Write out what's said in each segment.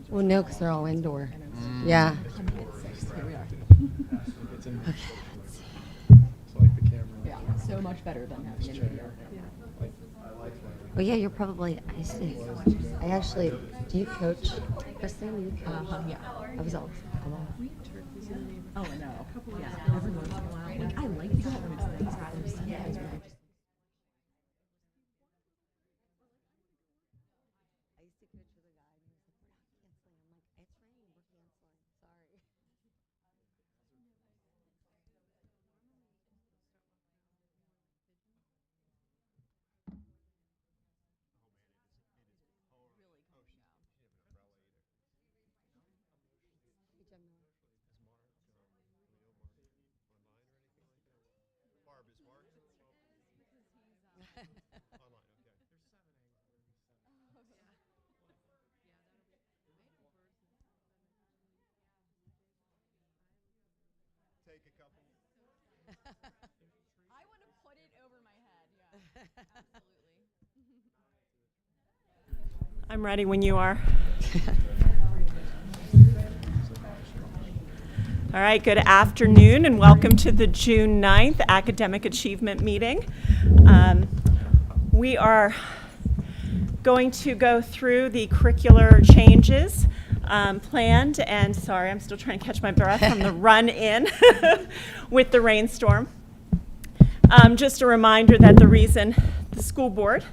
Well, no, because they're all indoor. Yeah. Here we are. Okay. It's like the camera. Yeah, so much better than having a video. Oh, yeah, you're probably, I see. I actually, do you coach, Kristen? Do you coach? Yeah. I was all alone. Oh, no. Yeah, every once in a while. Like, I like that when it's nice, but there's sometimes when I just... I used to coach with a guy, and he was like, we're not canceling. I'm like, it's raining, we're canceling. Sorry. Hey, Gemini. I want to put it over my head, yeah. Absolutely. I'm ready when you are. All right, good afternoon and welcome to the June 9th Academic Achievement Meeting. We are going to go through the curricular changes planned, and sorry, I'm still trying to catch my breath from the run in with the rainstorm. Just a reminder that the reason the school board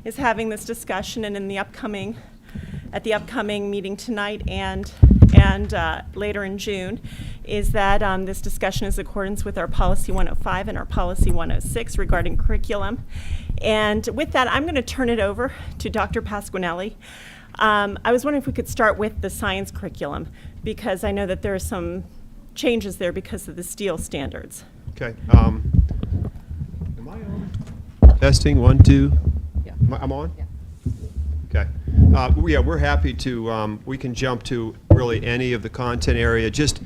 is having this discussion and at the upcoming meeting tonight and later in June is that this discussion is in accordance with our policy 105 and our policy 106 regarding curriculum. And with that, I'm going to turn it over to Dr. Pasquinelli. I was wondering if we could start with the science curriculum, because I know that there are some changes there because of the STEEL standards. Okay. Am I on? Testing, 1, 2. Yeah. I'm on? Yeah. Okay. Yeah, we're happy to, we can jump to really any of the content area. Just,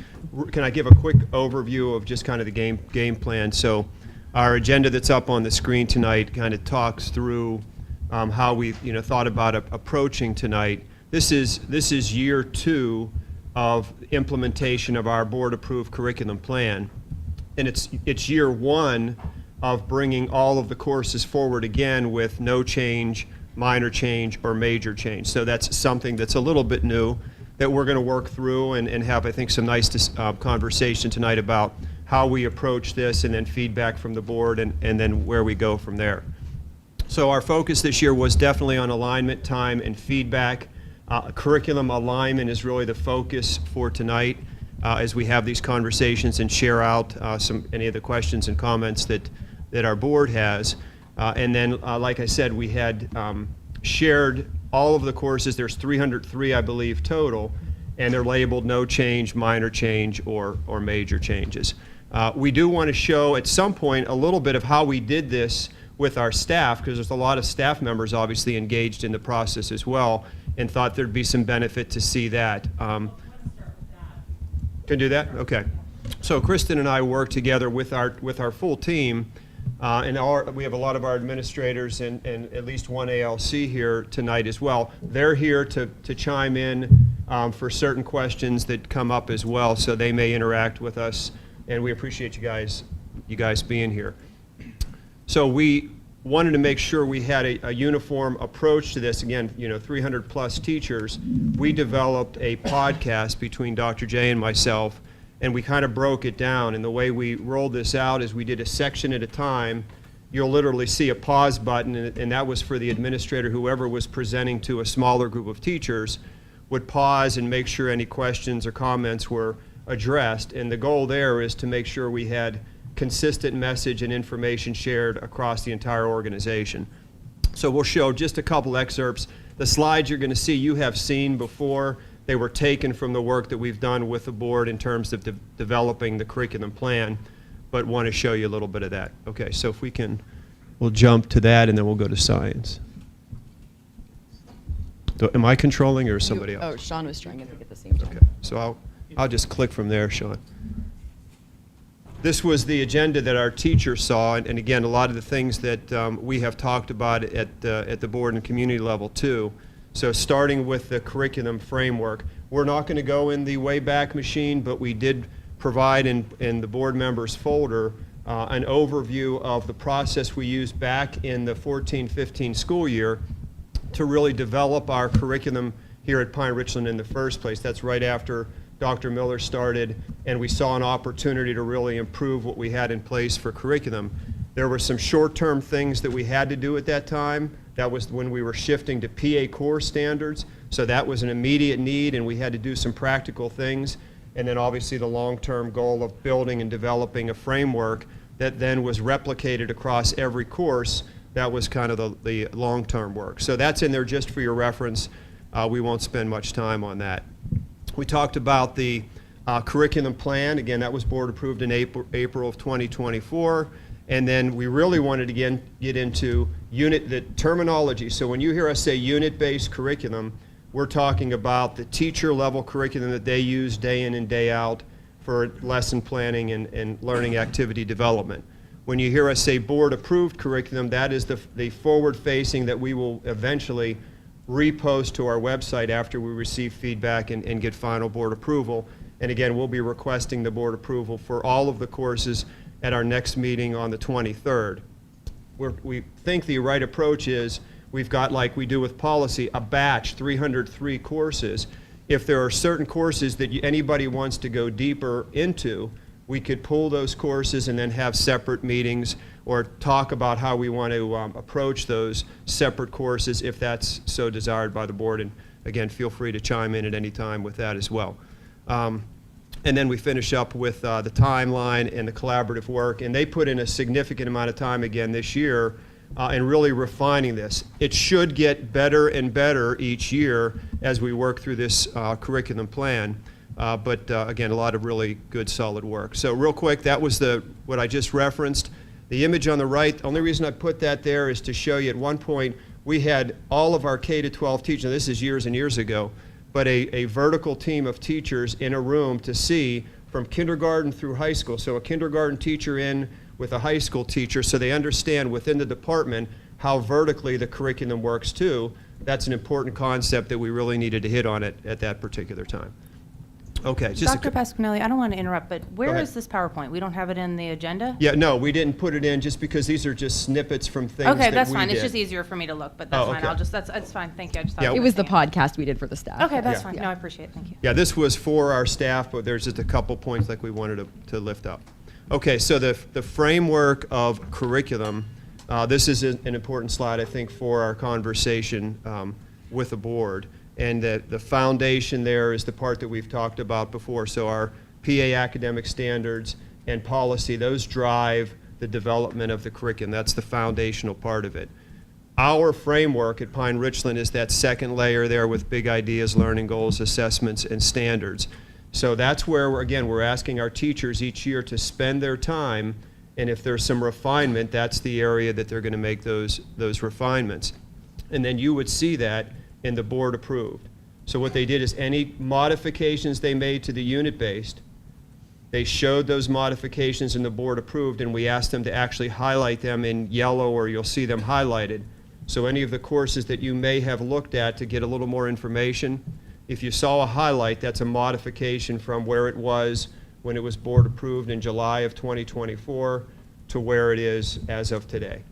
can I give a quick overview of just kind of the game plan? So our agenda that's up on the screen tonight kind of talks through how we thought about approaching tonight. This is year 2 of implementation of our board-approved curriculum plan, and it's year 1 of bringing all of the courses forward again with no change, minor change, or major change. So that's something that's a little bit new that we're going to work through and have, I think, some nice conversation tonight about how we approach this, and then feedback from the board, and then where we go from there. So our focus this year was definitely on alignment, time, and feedback. Curriculum alignment is really the focus for tonight as we have these conversations and share out any of the questions and comments that our board has. And then, like I said, we had shared all of the courses. There's 303, I believe, total, and they're labeled no change, minor change, or major changes. We do want to show at some point a little bit of how we did this with our staff, because there's a lot of staff members obviously engaged in the process as well, and thought there'd be some benefit to see that. Can do that? Okay. So Kristen and I work together with our full team, and we have a lot of our administrators and at least one ALC here tonight as well. They're here to chime in for certain questions that come up as well, so they may interact with us, and we appreciate you guys being here. So we wanted to make sure we had a uniform approach to this. Again, 300 plus teachers. We developed a podcast between Dr. J and myself, and we kind of broke it down. And the way we rolled this out is we did a section at a time. You'll literally see a pause button, and that was for the administrator, whoever was presenting to a smaller group of teachers, would pause and make sure any questions or comments were addressed. And the goal there is to make sure we had consistent message and information shared across the entire organization. So we'll show just a couple excerpts. The slides you're going to see you have seen before. They were taken from the work that we've done with the board in terms of developing the curriculum plan, but want to show you a little bit of that. Okay, so if we'll jump to that, and then we'll go to science. So am I controlling, or is somebody else? Oh, Sean was trying to get the same time. Okay, so I'll just click from there, Sean. This was the agenda that our teachers saw, and again, a lot of the things that we have talked about at the board and community level too. So starting with the curriculum framework, we're not going to go in the Wayback Machine, but we did provide in the board members folder an overview of the process we used back in the 14-15 school year to really develop our curriculum here at Pine-Richland in the first place. That's right after Dr. Miller started, and we saw an opportunity to really improve what we had in place for curriculum. There were some short-term things that we had to do at that time. That was when we were shifting to PA core standards, so that was an immediate need, and we had to do some practical things. And then obviously the long-term goal of building and developing a framework that then was replicated across every course. That was kind of the long-term work. So that's in there just for your reference. We won't spend much time on that. We talked about the curriculum plan. Again, that was board approved in April of 2024. And then we really wanted to get into the terminology. So when you hear us say unit-based curriculum, we're talking about the teacher level curriculum that they use day in and day out for lesson planning and learning activity development. When you hear us say board approved curriculum, that is the forward facing that we will eventually repost to our website after we receive feedback and get final board approval. And again, we'll be requesting the board approval for all of the courses at our next meeting on the 23rd. We think the right approach is we've got, like we do with policy, a batch, 303 courses. If there are certain courses that anybody wants to go deeper into, we could pull those courses and then have separate meetings or talk about how we want to approach those separate courses if that's so desired by the board. And again, feel free to chime in at any time with that as well. And then we finish up with the timeline and the collaborative work. And they put in a significant amount of time again this year in really refining this. It should get better and better each year as we work through this curriculum plan. But again, a lot of really good, solid work. So real quick, that was what I just referenced. The image on the right, the only reason I put that there is to show you at one point we had all of our K-12 teachers, now this is years and years ago, but a vertical team of teachers in a room to see from kindergarten through high school. So a kindergarten teacher in with a high school teacher so they understand within the department how vertically the curriculum works too. That's an important concept that we really needed to hit on it at that particular time. Okay. Dr. Pasquinelli, I don't want to interrupt, but where ahead. is this PowerPoint? We don't have it in the agenda? Yeah, no, we didn't put it in just because these are just snippets from things Okay, that that's we fine. It's did. just easier for me to look, but that's Oh, fine. okay. That's fine. Thank you. I just thought Yeah. you It were was the saying podcast we did for the staff. Okay, that's Yeah. fine. No, I appreciate it. Thank you. Yeah, this was for our staff, but there's just a couple points like we wanted to lift up. Okay, so the framework of curriculum, this is an important slide, I think, for our conversation with the board. And the foundation there is the part that we've talked about before. So our PA academic standards and policy, those drive the development of the curriculum. That's the foundational part of it. Our framework at Pine-Richland is that second layer there with big ideas, learning goals, assessments, and standards. So that's where, we're asking our teachers each year to spend their time, and if there's some refinement, that's the area that they're going to make those refinements. And then you would see that in the board approved. So what they did is any modifications they made to the unit-based, they showed those modifications in the board approved, and we asked them to actually highlight them in yellow, or you'll see them highlighted. So any of the courses that you may have looked at to get a little more information, if you saw a highlight, that's a modification from where it was when it was board approved in July of 2024 to where it is as of today.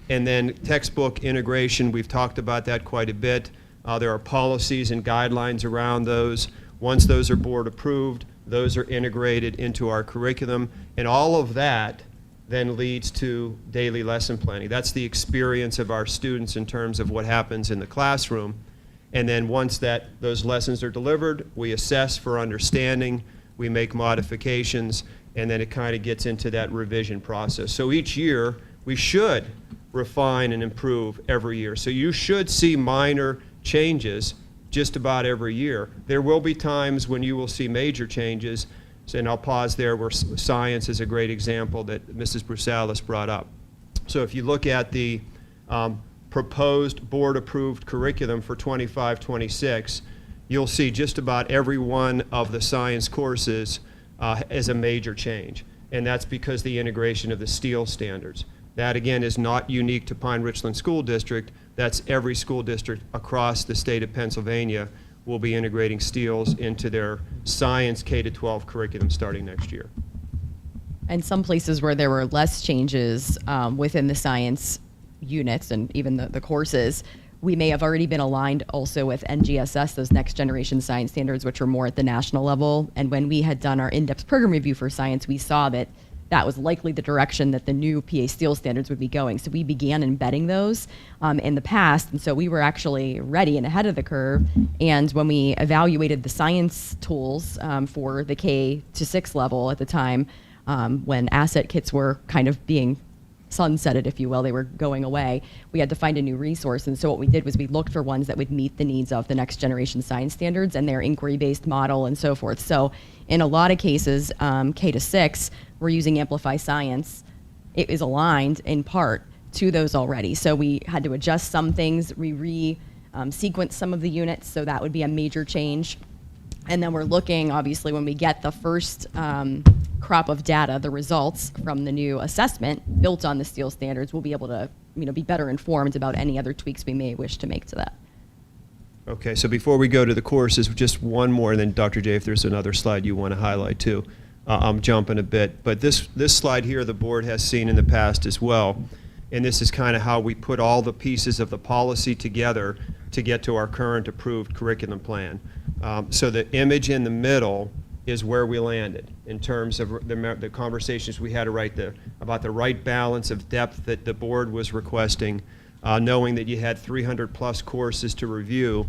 And then textbook integration, we've talked about that quite a bit. There are policies and guidelines around those. Once those are board approved, those are integrated into our curriculum, and all of that then leads to daily lesson planning. That's the experience of our students in terms of what happens in the classroom. And then once those lessons are delivered, we assess for understanding, we make modifications, and then it kind of gets into that revision process. So each year, we should refine and improve every year. So you should see minor changes just about every year. There will be times when you will see major changes, and I'll pause there where science is a great example that Mrs. Brusalis brought up. So if you look at the proposed board-approved curriculum for 25-26, you'll see just about every one of the science courses as a major change, and that's because the integration of the STEEL standards. That, again, is not unique to Pine-Richland School District. That's every school district across the state of Pennsylvania will be integrating STEELs into their science K-12 curriculum starting next year. And some places where there were less changes within the science units and even the courses, we may have already been aligned also with NGSS, those next generation science standards, which are more at the national level. And when we had done our in-depth program review for science, we saw that that was likely the direction that the new PA STEEL standards would be going. So we began embedding those in the past. And so we were actually ready and ahead of the curve. And when we evaluated the science tools for the K-6 level at the time, when asset kits were kind of being sunsetted, if you will, they were going away, we had to find a new resource. And so what we did was we looked for ones that would meet the needs of the next generation science standards and their inquiry-based model and so forth. So in a lot of cases, K-6, we're using Amplify Science. It is aligned in part to those already. So we had to adjust some things, sequence some of the units, so that would be a major change. And then we're looking, obviously, when we get the first crop of data, the results from the new assessment built on the STEEL standards, we'll be able to be better informed about any other tweaks we may wish to make to that. Okay, so before we go to the courses, just one more, and then Dr. J, if there's another slide you want to highlight too. I'm jumping a bit, but this slide here the board has seen in the past as well, and this is kind of how we put all the pieces of the policy together to get to our current approved curriculum plan. So the image in the middle is where we landed in terms of the conversations we had about the right balance of depth that the board was requesting, knowing that you had 300 plus courses to review.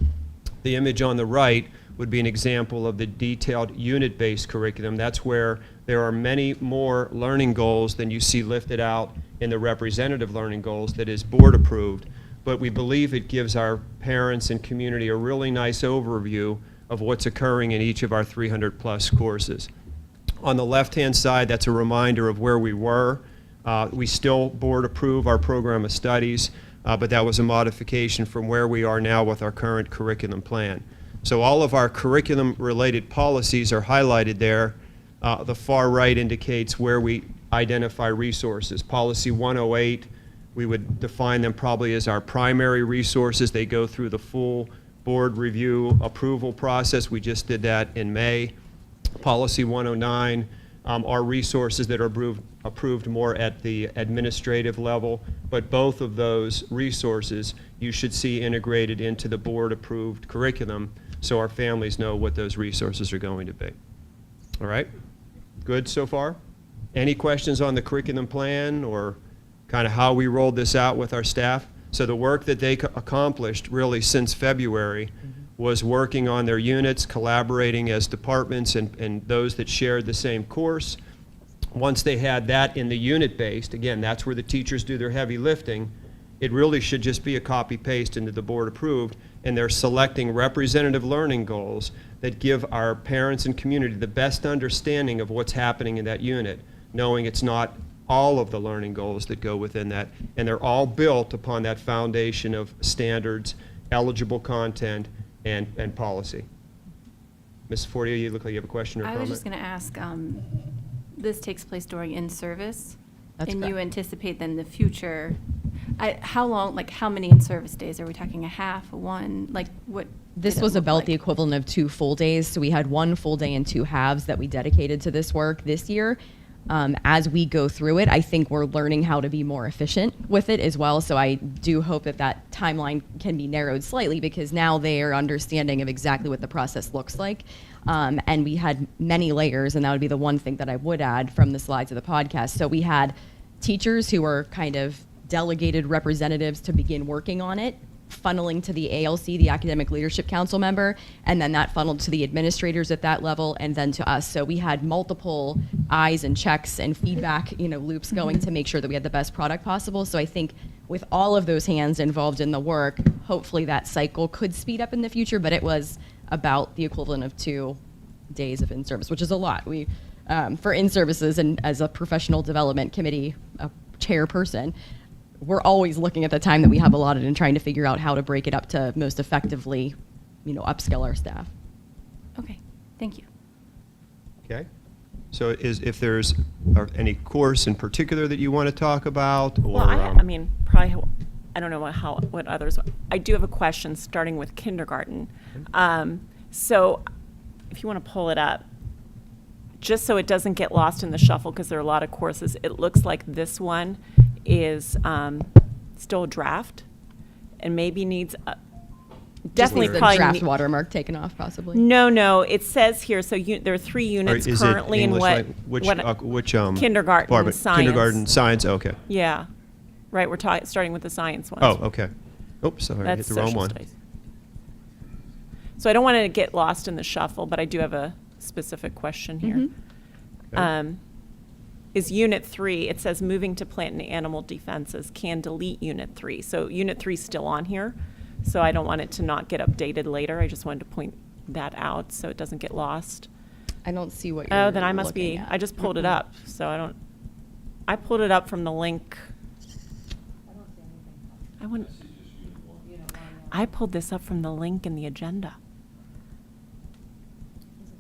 The image on the right would be an example of the detailed unit-based curriculum. That's where there are many more learning goals than you see lifted out in the representative learning goals that is board approved. But we believe it gives our parents and community a really nice overview of what's occurring in each of our 300 plus courses. On the left-hand side, that's a reminder of where we were. We still board approve our program of studies, but that was a modification from where we are now with our current curriculum plan. So all of our curriculum-related policies are highlighted there. The far right indicates where we identify resources. Policy 108, we would define them probably as our primary resources. They go through the full board review approval process. We just did that in May. Policy 109 are resources that are approved more at the administrative level, but both of those resources you should see integrated into the board-approved curriculum so our families know what those resources are going to be. All right? Good so far? Any questions on the curriculum plan or kind of how we rolled this out with our staff? So the work that they accomplished really since February was working on their units, collaborating as departments and those that shared the same course. Once they had that in the unit-based, again, that's where the teachers do their heavy lifting, it really should just be a copy-paste into the board-approved, and they're selecting representative learning goals that give our parents and community the best understanding of what's happening in that unit, knowing it's not all of the learning goals that go within that, and they're all built upon that foundation of standards, eligible content, and policy. Ms. Fortier, you look like you have a question or I comment? was just going to ask, this takes place during in-service? That's and correct. you anticipate then the future, how long, like how many in-service days? Are we talking a half, a one? Like what? This did it was look about like? the equivalent of 2 full days. So we had 1 full day and 2 halves that we dedicated to this work this year. As we go through it, I think we're learning how to be more efficient with it as well. So I do hope that that timeline can be narrowed slightly because now they are understanding of exactly what the process looks like. And we had many layers, and that would be the one thing that I would add from the slides of the podcast. So we had teachers who were kind of delegated representatives to begin working on it, funneling to the ALC, the Academic Leadership Council member, and then that funneled to the administrators at that level, and then to us. So we had multiple eyes and checks and feedback, loops going to make sure that we had the best product possible. So I think with all of those hands involved in the work, hopefully that cycle could speed up in the future, but it was about the equivalent of 2 days of in-service, which is a lot. We, for in-services and as a professional development committee chairperson, we're always looking at the time that we have allotted and trying to figure out how to break it up to most upskill our staff. Okay, thank you. Okay. So if there's any course in particular that you want to talk about, or Well, I mean, probably, I don't know what others, I do have a question starting with kindergarten. So if you want to pull it up, just so it doesn't get lost in the shuffle, because there are a lot of courses, it looks like this one is still a draft and maybe needs, definitely Just needs the probably. draft watermark taken off, possibly. No, it says here, so there are 3 units is it currently in English what? which Kindergarten Barbara, science. kindergarten science. Okay. Yeah, right, we're starting with the science ones. Oh, okay. Oops, sorry, I hit That's the wrong social one. studies. So I don't want to get lost in the shuffle, but I do have a specific question here. Okay. Is Unit 3, it says moving to plant and animal defenses, can delete Unit 3. So Unit 3 is still on here, so I don't want it to not get updated later. I just wanted to point that out so it doesn't get lost. I don't see what you're Oh, then I must looking be, at. I just pulled it up, so I pulled it up from the link. I pulled this up from the link in the agenda.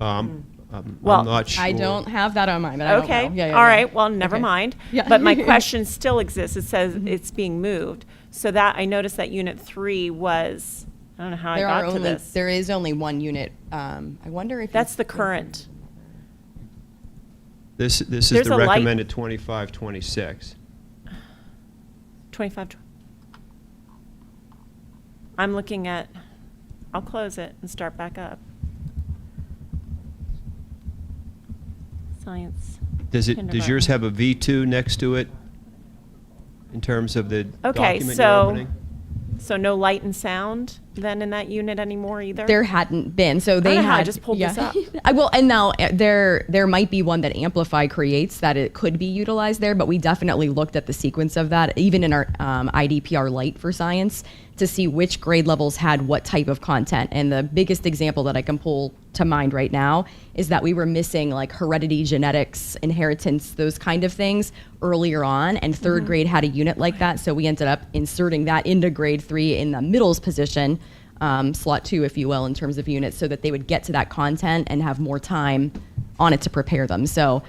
Well, I'm not sure. I don't have that on mine, but I don't Okay, know. Yeah, all right, well, Okay. never mind. Yeah. But my question still exists. It says it's being moved. So that, I noticed that Unit 3 was, I don't know how I There got are to only, this. there is only one unit. I wonder if That's it's- the current. This is There's the a light- recommended 25, 26. 25. I'm looking at, I'll close it and start back up. Science. Does yours kindergarten. have a V2 next to it in terms of the Okay, document you're so, opening? so no light and sound then in that unit anymore either? There hadn't been, so they don't know how I had. just pulled this up. I will, and now there might be one that Amplify creates that it could be utilized there, but we definitely looked at the sequence of that, even in our IDPR Lite for science, to see which grade levels had what type of content. And the biggest example that I can pull to mind right now is that we were missing like heredity, genetics, inheritance, those kind of things earlier on, and third grade had a unit like that, so we ended up inserting that into grade 3 in the middle's position, slot 2, if you will, in terms of units, so that they would get to that content and have more time on it to prepare them. So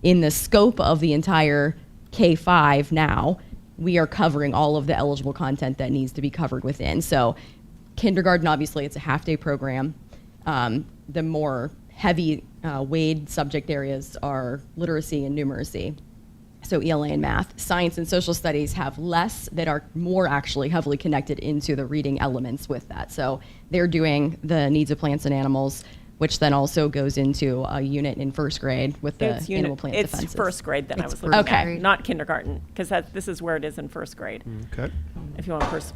in the scope of the entire K-5 now, we are covering all of the eligible content that needs to be covered within. So kindergarten, obviously, it's a half-day program. The more heavy weighed subject areas are literacy and numeracy, so ELA and math. Science and social studies have less that are more actually heavily connected into the reading elements with that. So they're doing the needs of plants and animals, which then also goes into a unit in first grade with the It's animal plant it's defenses. first grade that I It's was looking first at, grade. not kindergarten, because this is where it is in first grade. Okay. If you want first.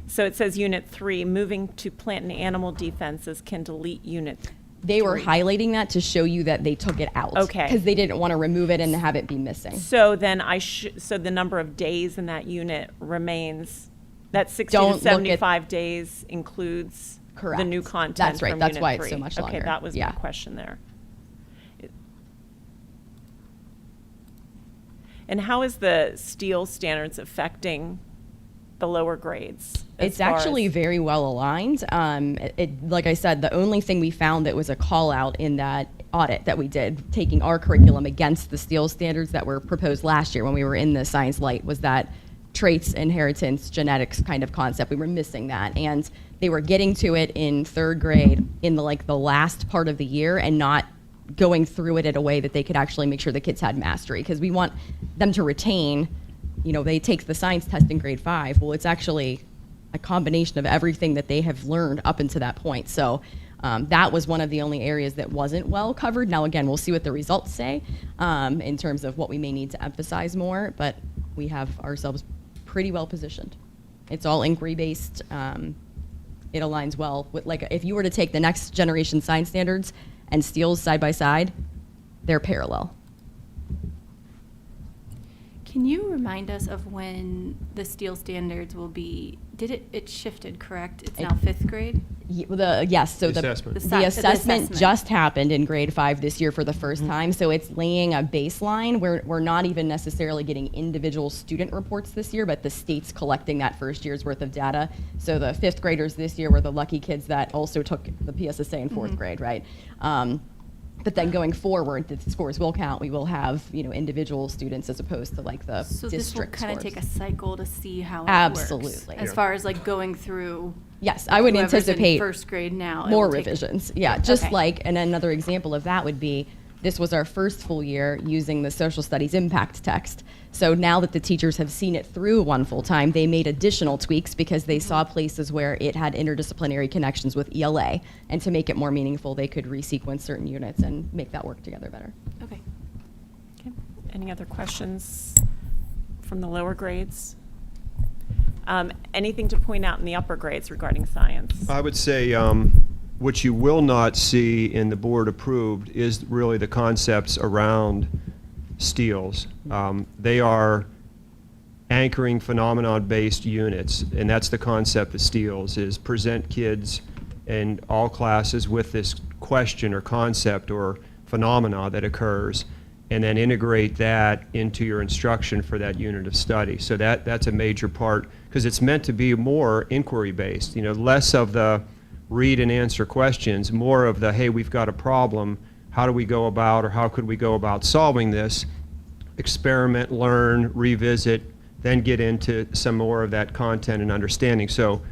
So it says Unit 3, moving to plant and animal defenses can delete Unit 3. They were highlighting that to show you that they took it out. Okay. Because they didn't want to remove it and have it be missing. So then so the number of days in that unit remains, that 60 Don't to look at- 75 days includes the Correct. new content That's right. from That's Unit why it's 3. so much Okay, longer. that was my Yeah. question there. And how is the steel standards affecting the lower grades? as It's far actually as- very well aligned. Like I said, the only thing we found that was a call out in that audit that we did, taking our curriculum against the steel standards that were proposed last year when we were in the Science Light, was that traits, inheritance, genetics kind of concept. We were missing that, and they were getting to it in third grade in the last part of the year, and not going through it in a way that they could actually make sure the kids had mastery, because we want them to retain. They take the science test in grade 5. Well, it's actually a combination of everything that they have learned up until that point. So that was one of the only areas that wasn't well covered. Now, again, we'll see what the results say in terms of what we may need to emphasize more, but we have ourselves pretty well positioned. It's all inquiry-based. It aligns well with, if you were to take the next generation science standards and steels side by side, they're parallel. Can you remind us of when the steel standards will be, it shifted, correct? It's now 5th grade? Yes, so The the assessment. The the the assessment assessment. just happened in grade 5 this year for the first time, so it's laying a baseline. We're not even necessarily getting individual student reports this year, but the state's collecting that first year's worth of data. So the 5th graders this year were the lucky kids that also took the PSSA in 4th grade, right? But then going forward, the scores will count. We will have, individual students as opposed to like the So this will district kind of scores. take a cycle to see how it works. Absolutely. As Yeah. far as like going through. Yes, I would whoever's in anticipate first grade now. it more will take- revisions. Yeah, just Okay. like, and another example of that would be, this was our first full year using the social studies impact text. So now that the teachers have seen it through one full time, they made additional tweaks because they saw places where it had interdisciplinary connections with ELA. And to make it more meaningful, they could resequence certain units and make that work together better. Okay. Okay. Any other questions from the lower grades? Anything to point out in the upper grades regarding science? I would say what you will not see in the board approved is really the concepts around steels. They are anchoring phenomenon-based units, and that's the concept of steels, is present kids in all classes with this question or concept or phenomena that occurs, and then integrate that into your instruction for that unit of study. So that's a major part, because it's meant to be more inquiry-based, less of the read and answer questions, more of the, hey, we've got a problem, how do we go about, or how could we go about solving this? Experiment, learn, revisit, then get into some more of that content and understanding. So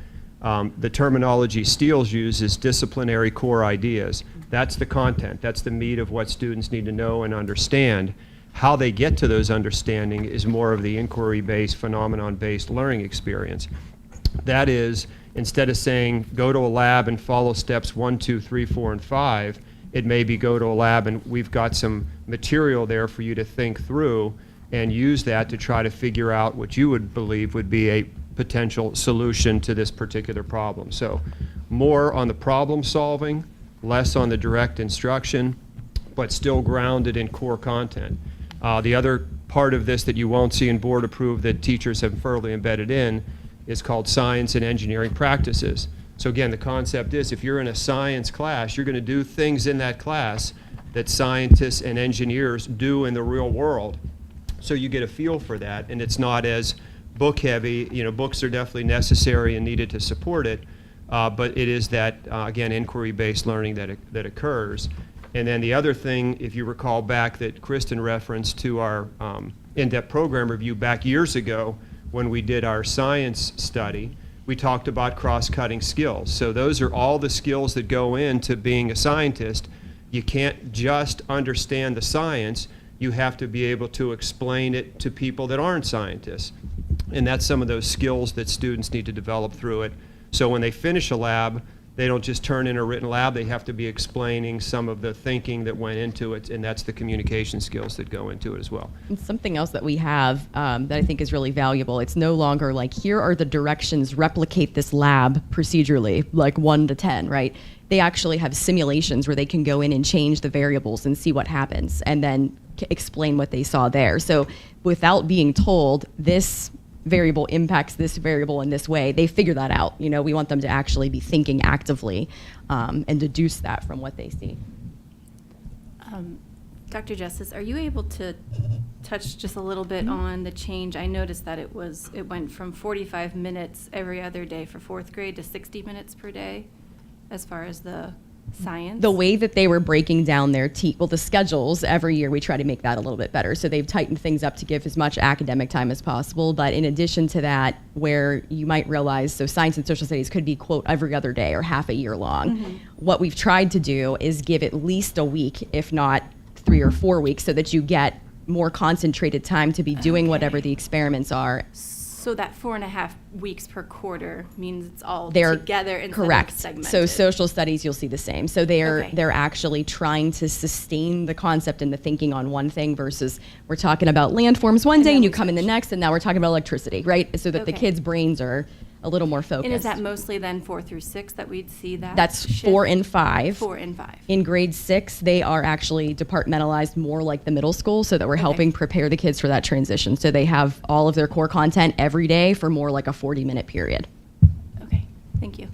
the terminology Steele's use is disciplinary core ideas. That's the content. That's the meat of what students need to know and understand. How they get to those understanding is more of the inquiry-based, phenomenon-based learning experience. That is, instead of saying, go to a lab and follow steps 1, 2, 3, 4, and 5, it may be go to a lab and we've got some material there for you to think through and use that to try to figure out what you would believe would be a potential solution to this particular problem. So more on the problem solving, less on the direct instruction, but still grounded in core content. The other part of this that you won't see in board approved that teachers have firmly embedded in is called science and engineering practices. So again, the concept is if you're in a science class, you're going to do things in that class that scientists and engineers do in the real world. So you get a feel for that, and it's not as book heavy. Books are definitely necessary and needed to support it, but it is that, again, inquiry-based learning that occurs. And then the other thing, if you recall back that Kristen referenced to our in-depth program review back years ago when we did our science study, we talked about cross-cutting skills. So those are all the skills that go into being a scientist. You can't just understand the science. You have to be able to explain it to people that aren't scientists. And that's some of those skills that students need to develop through it. So when they finish a lab, they don't just turn in a written lab. They have to be explaining some of the thinking that went into it, and that's the communication skills that go into it as well. And something else that we have that I think is really valuable, it's no longer like, here are the directions, replicate this lab procedurally, like 1 to 10, right? They actually have simulations where they can go in and change the variables and see what happens, and then explain what they saw there. So without being told, this variable impacts this variable in this way, they figure that out. We want them to actually be thinking actively and deduce that from what they see. Dr. Justice, are you able to touch just a little bit on the change? I noticed that it went from 45 minutes every other day for 4th grade to 60 minutes per day as far as the science. The way that they were breaking down their the schedules every year, we try to make that a little bit better. So they've tightened things up to give as much academic time as possible. But in addition to that, where you might realize, so science and social studies could be, quote, every other day or half a year long. What we've tried to do is give at least a week, if not 3 or 4 weeks, so that you get more concentrated time to be doing whatever the experiments are. So that 4.5 weeks per quarter means it's all They're together instead correct. of segmented. So social studies, you'll see the same. So they're Okay. they're actually trying to sustain the concept and the thinking on one thing versus we're talking about landforms one day then and you we come in the switch. next, and now we're talking about electricity, right? So that the Okay. kids' brains are a little more focused. And is that mostly then 4 through 6 that we'd see that? That's shift? 4 and 5. 4 and 5. In grade 6, they are actually departmentalized more like the middle school, so that we're Okay. helping prepare the kids for that transition. So they have all of their core content every day for more like a 40-minute period. Okay, thank you.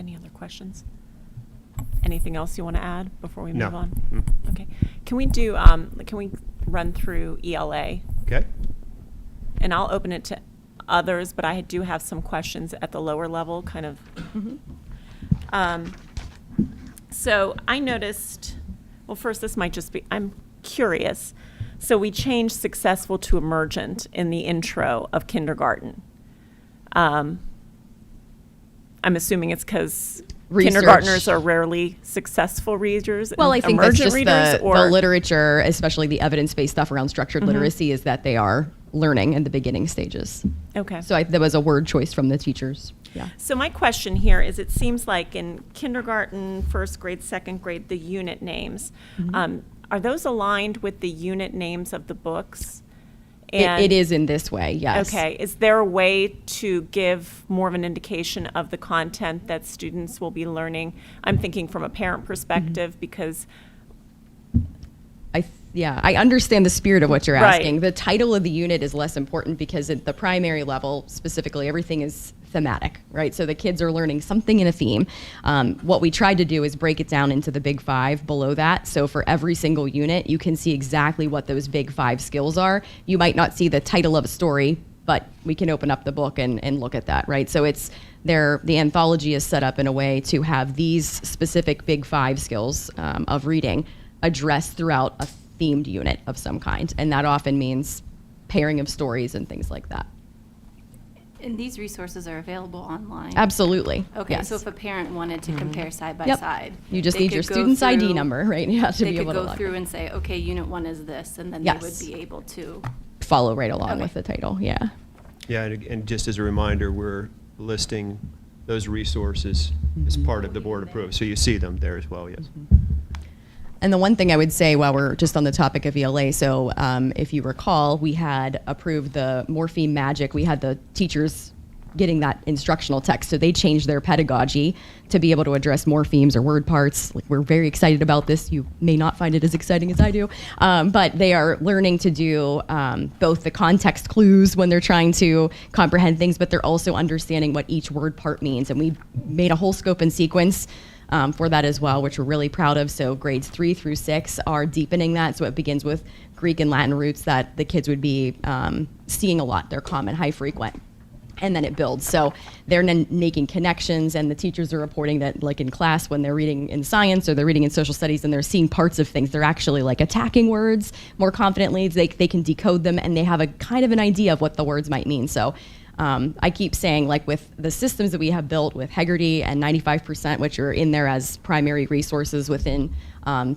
Any other questions? Anything else you want to add before we No. move on? Mm. Okay. Can we run through ELA? Okay? And I'll open it to others, but I do have some questions at the lower level, kind of. So I noticed, well, first, this might just be, I'm curious. So we changed successful to emergent in the intro of kindergarten. I'm assuming it's because Research. kindergartners are rarely successful readers. Well, I and think that's emergent just readers, the literature, especially the evidence-based stuff around structured Mhm. literacy, is that they are learning in the beginning stages. Okay. So there was a word choice from the teachers. Yeah. So my question here is, it seems like in kindergarten, first grade, second grade, the unit names, are those aligned with the unit names of the books? It is in this way, yes. Okay. Is there a way to give more of an indication of the content that students will be learning? I'm thinking from a parent perspective because I understand the spirit of what you're Right. asking. The title of the unit is less important because at the primary level, specifically, everything is thematic, right? So the kids are learning something in a theme. What we tried to do is break it down into the big five below that. So for every single unit, you can see exactly what those big five skills are. You might not see the title of a story, but we can open up the book and look at that, right? So it's the anthology is set up in a way to have these specific big five skills of reading addressed throughout a themed unit of some kind. And that often means pairing of stories and things like that. And these resources are available online? Absolutely. Okay, yes. so if a parent wanted to compare side by Yep. side. You just they need your could go student's ID through- number, right? Yeah, to They be could able to go log through in. and say, okay, unit one is this, and then they would Yes. be able to. Follow right along Okay. with the title, yeah. Yeah, and just as a reminder, we're listing those resources as part of the board approved, so you see them there as well, yes. And the one thing I would say while we're just on the topic of ELA, so if you recall, we had approved the Morpheme Magic. We had the teachers getting that instructional text, so they changed their pedagogy to be able to address morphemes or word parts. Like, we're very excited about this. You may not find it as exciting as I do, but they are learning to do both the context clues when they're trying to comprehend things, but they're also understanding what each word part means. And we made a whole scope and sequence for that as well, which we're really proud of. So grades 3 through 6 are deepening that. So it begins with Greek and Latin roots that the kids would be seeing a lot. They're common, high frequent. And then it builds. So they're making connections, and the teachers are reporting that, like in class, when they're reading in science or they're reading in social studies and they're seeing parts of things, they're actually like attacking words more confidently. They can decode them, and they have a kind of an idea of what the words might mean. So I keep saying, like, with the systems that we have built with Hegarty and 95%, which are in there as primary resources within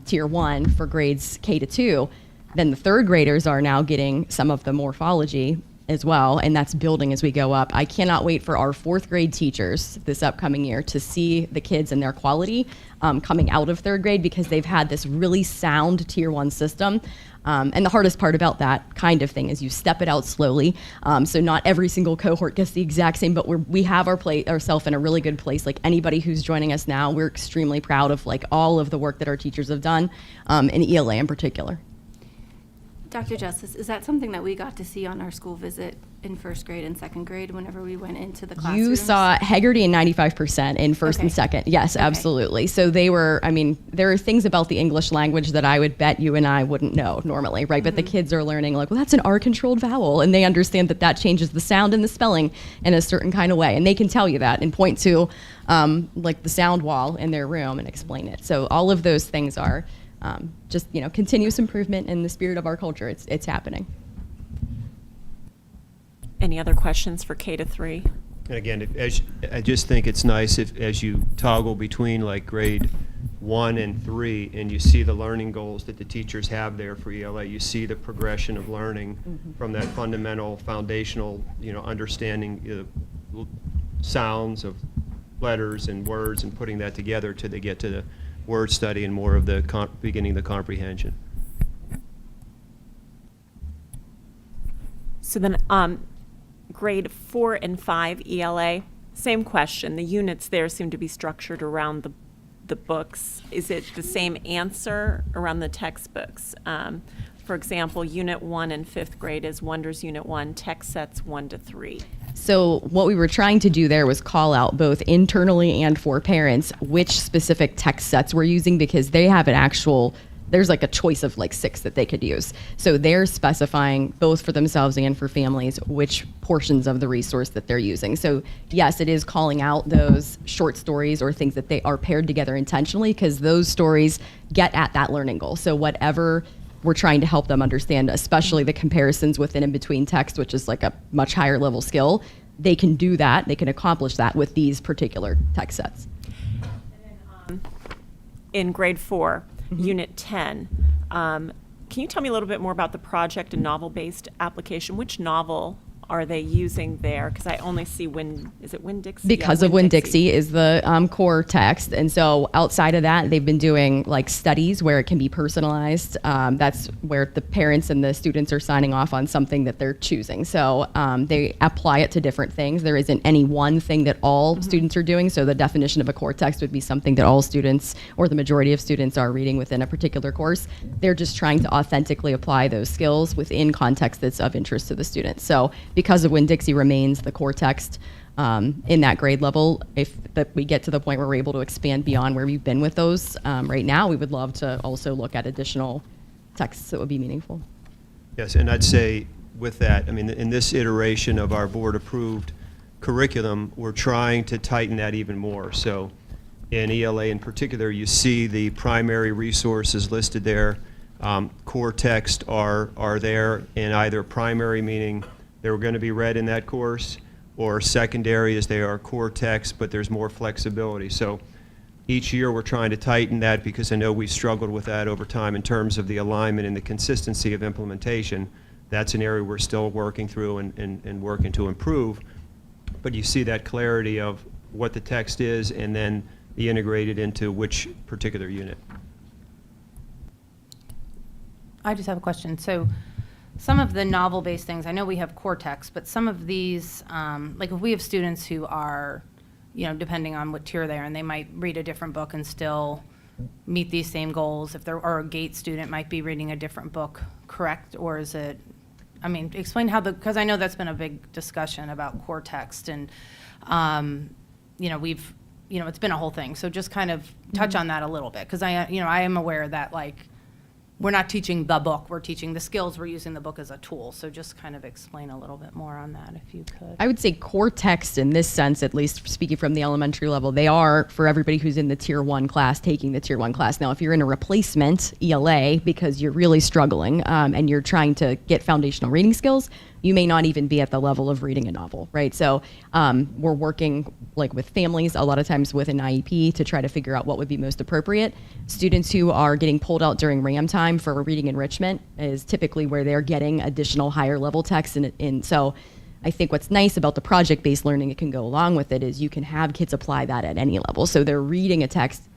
Tier 1 for grades K to 2, then the third graders are now getting some of the morphology as well, and that's building as we go up. I cannot wait for our fourth grade teachers this upcoming year to see the kids and their quality coming out of third grade, because they've had this really sound Tier 1 system. And the hardest part about that kind of thing is you step it out slowly. So not every single cohort gets the exact same, but we have ourselves in a really good place. Like, anybody who's joining us now, we're extremely proud of like all of the work that our teachers have done, in ELA in particular. Dr. Justice, is that something that we got to see on our school visit in first grade and second grade whenever we went into the classrooms? You saw Hegarty and 95% in first and Okay. second. Yes, Okay. absolutely. So they were, I mean, there are things about the English language that I would bet you and I wouldn't know normally, right? But the kids are learning, like, well, that's an R-controlled vowel. And they understand that that changes the sound and the spelling in a certain kind of way. And they can tell you that and point to, like, the sound wall in their room and explain it. So all of those things are just, continuous improvement in the spirit of our culture. It's happening. Any other questions for K to 3? And again, I just think it's nice as you toggle between like grade 1 and 3, and you see the learning goals that the teachers have there for ELA. You see the progression of learning from that fundamental, foundational, understanding sounds of letters and words, and putting that together till they get to the word study and more of the beginning the comprehension. So then, grade 4 and 5 ELA, same question. The units there seem to be structured around the books. Is it the same answer around the textbooks? For example, Unit 1 in 5th grade is Wonders Unit 1, text sets 1 to 3. So what we were trying to do there was call out both internally and for parents which specific text sets we're using, because they have an actual, there's like a choice of like 6 that they could use. So they're specifying both for themselves and for families which portions of the resource that they're using. So yes, it is calling out those short stories or things that they are paired together intentionally, because those stories get at that learning goal. So whatever we're trying to help them understand, especially the comparisons within and between text, which is like a much higher level skill, they can do that, they can accomplish that with these particular text sets. In grade 4, Unit 10, can you tell me a little bit more about the project and novel-based application? Which novel are they using there? Because I only see is it Winn-Dixie? Because Yeah, of Winn-Dixie is the core text. And so outside of that, they've been doing like studies where it can be personalized. That's where the parents and the students are signing off on something that they're choosing. So they apply it to different things. There isn't any one thing that all students are doing. So the definition of a core text would be something that all students or the majority of students are reading within a particular course. They're just trying to authentically apply those skills within context that's of interest to the students. So because of Winn-Dixie remains the core text in that grade level, if we get to the point where we're able to expand beyond where we've been with those right now, we would love to also look at additional texts that would be meaningful. Yes, and I'd say with that, I mean, in this iteration of our board-approved curriculum, we're trying to tighten that even more. So in ELA in particular, you see the primary resources listed there. Core text are there in either primary, meaning they were going to be read in that course, or secondary as they are core text, but there's more flexibility. So each year we're trying to tighten that, because I know we've struggled with that over time in terms of the alignment and the consistency of implementation. That's an area we're still working through and working to improve. But you see that clarity of what the text is and then the integrated into which particular unit. I just have a question. So some of the novel-based things, I know we have core text, but some of these, like if we have students who are, depending on what tier they're in, they might read a different book and still meet these same goals. If they're, or a GATE student might be reading a different book, correct? Or is it, explain how because I know that's been a big discussion about core text, and, it's been a whole thing. So just kind of touch on that a little bit, because I am aware that we're not teaching the book, we're teaching the skills, we're using the book as a tool. So just kind of explain a little bit more on that, if you could. I would say core text in this sense, at least speaking from the elementary level, they are for everybody who's in the tier 1 class, taking the tier 1 class. Now, if you're in a replacement ELA because you're really struggling and you're trying to get foundational reading skills, you may not even be at the level of reading a novel, right? So we're working with families, a lot of times with an IEP, to try to figure out what would be most appropriate. Students who are getting pulled out during RAM time for reading enrichment is typically where they're getting additional higher level text. And so I think what's nice about the project-based learning that can go along with it is you can have kids apply that at any level. So they're reading a text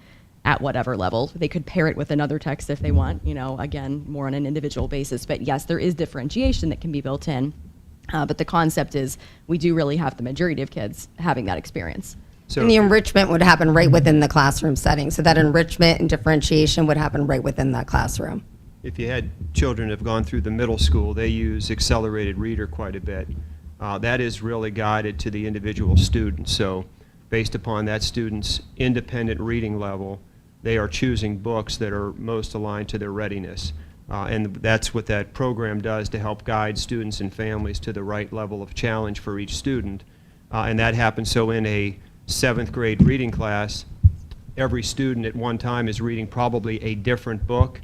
at whatever level. They could pair it with another text if they want, again, more on an individual basis. But yes, there is differentiation that can be built in. But the concept is we do really have the majority of kids having that experience. So And the enrichment would happen right within the classroom setting. So that enrichment and differentiation would happen right within that classroom. if you had children that have gone through the middle school, they use accelerated reader quite a bit. That is really guided to the individual student. So based upon that student's independent reading level, they are choosing books that are most aligned to their readiness. And that's what that program does to help guide students and families to the right level of challenge for each student. And that happens so in a 7th grade reading class, every student at one time is reading probably a different book,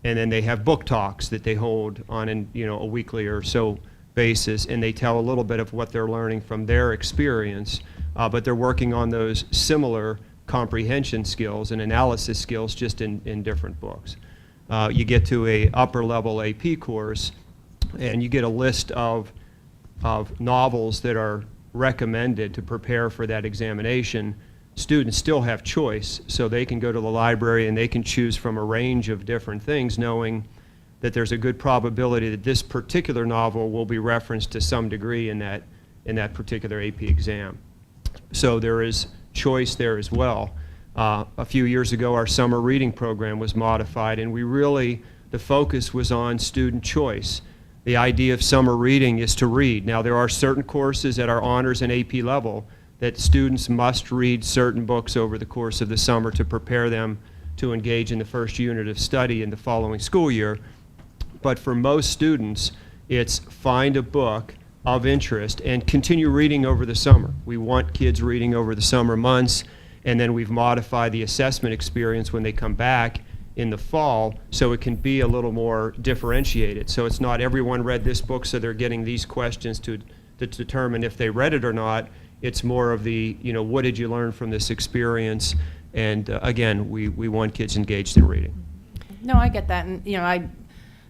and then they have book talks that they hold on a weekly or so basis, and they tell a little bit of what they're learning from their experience, but they're working on those similar comprehension skills and analysis skills just in different books. You get to a upper level AP course, and you get a list of novels that are recommended to prepare for that examination. Students still have choice, so they can go to the library and they can choose from a range of different things, knowing that there's a good probability that this particular novel will be referenced to some degree in that particular AP exam. So there is choice there as well. A few years ago, our summer reading program was modified, and the focus was on student choice. The idea of summer reading is to read. Now, there are certain courses at our honors and AP level that students must read certain books over the course of the summer to prepare them to engage in the first unit of study in the following school year. But for most students, it's find a book of interest and continue reading over the summer. We want kids reading over the summer months, and then we've modified the assessment experience when they come back in the fall so it can be a little more differentiated. So it's not everyone read this book, so they're getting these questions to determine if they read it or not. It's more of the, what did you learn from this experience? And again, we want kids engaged in reading. No, I get that. And,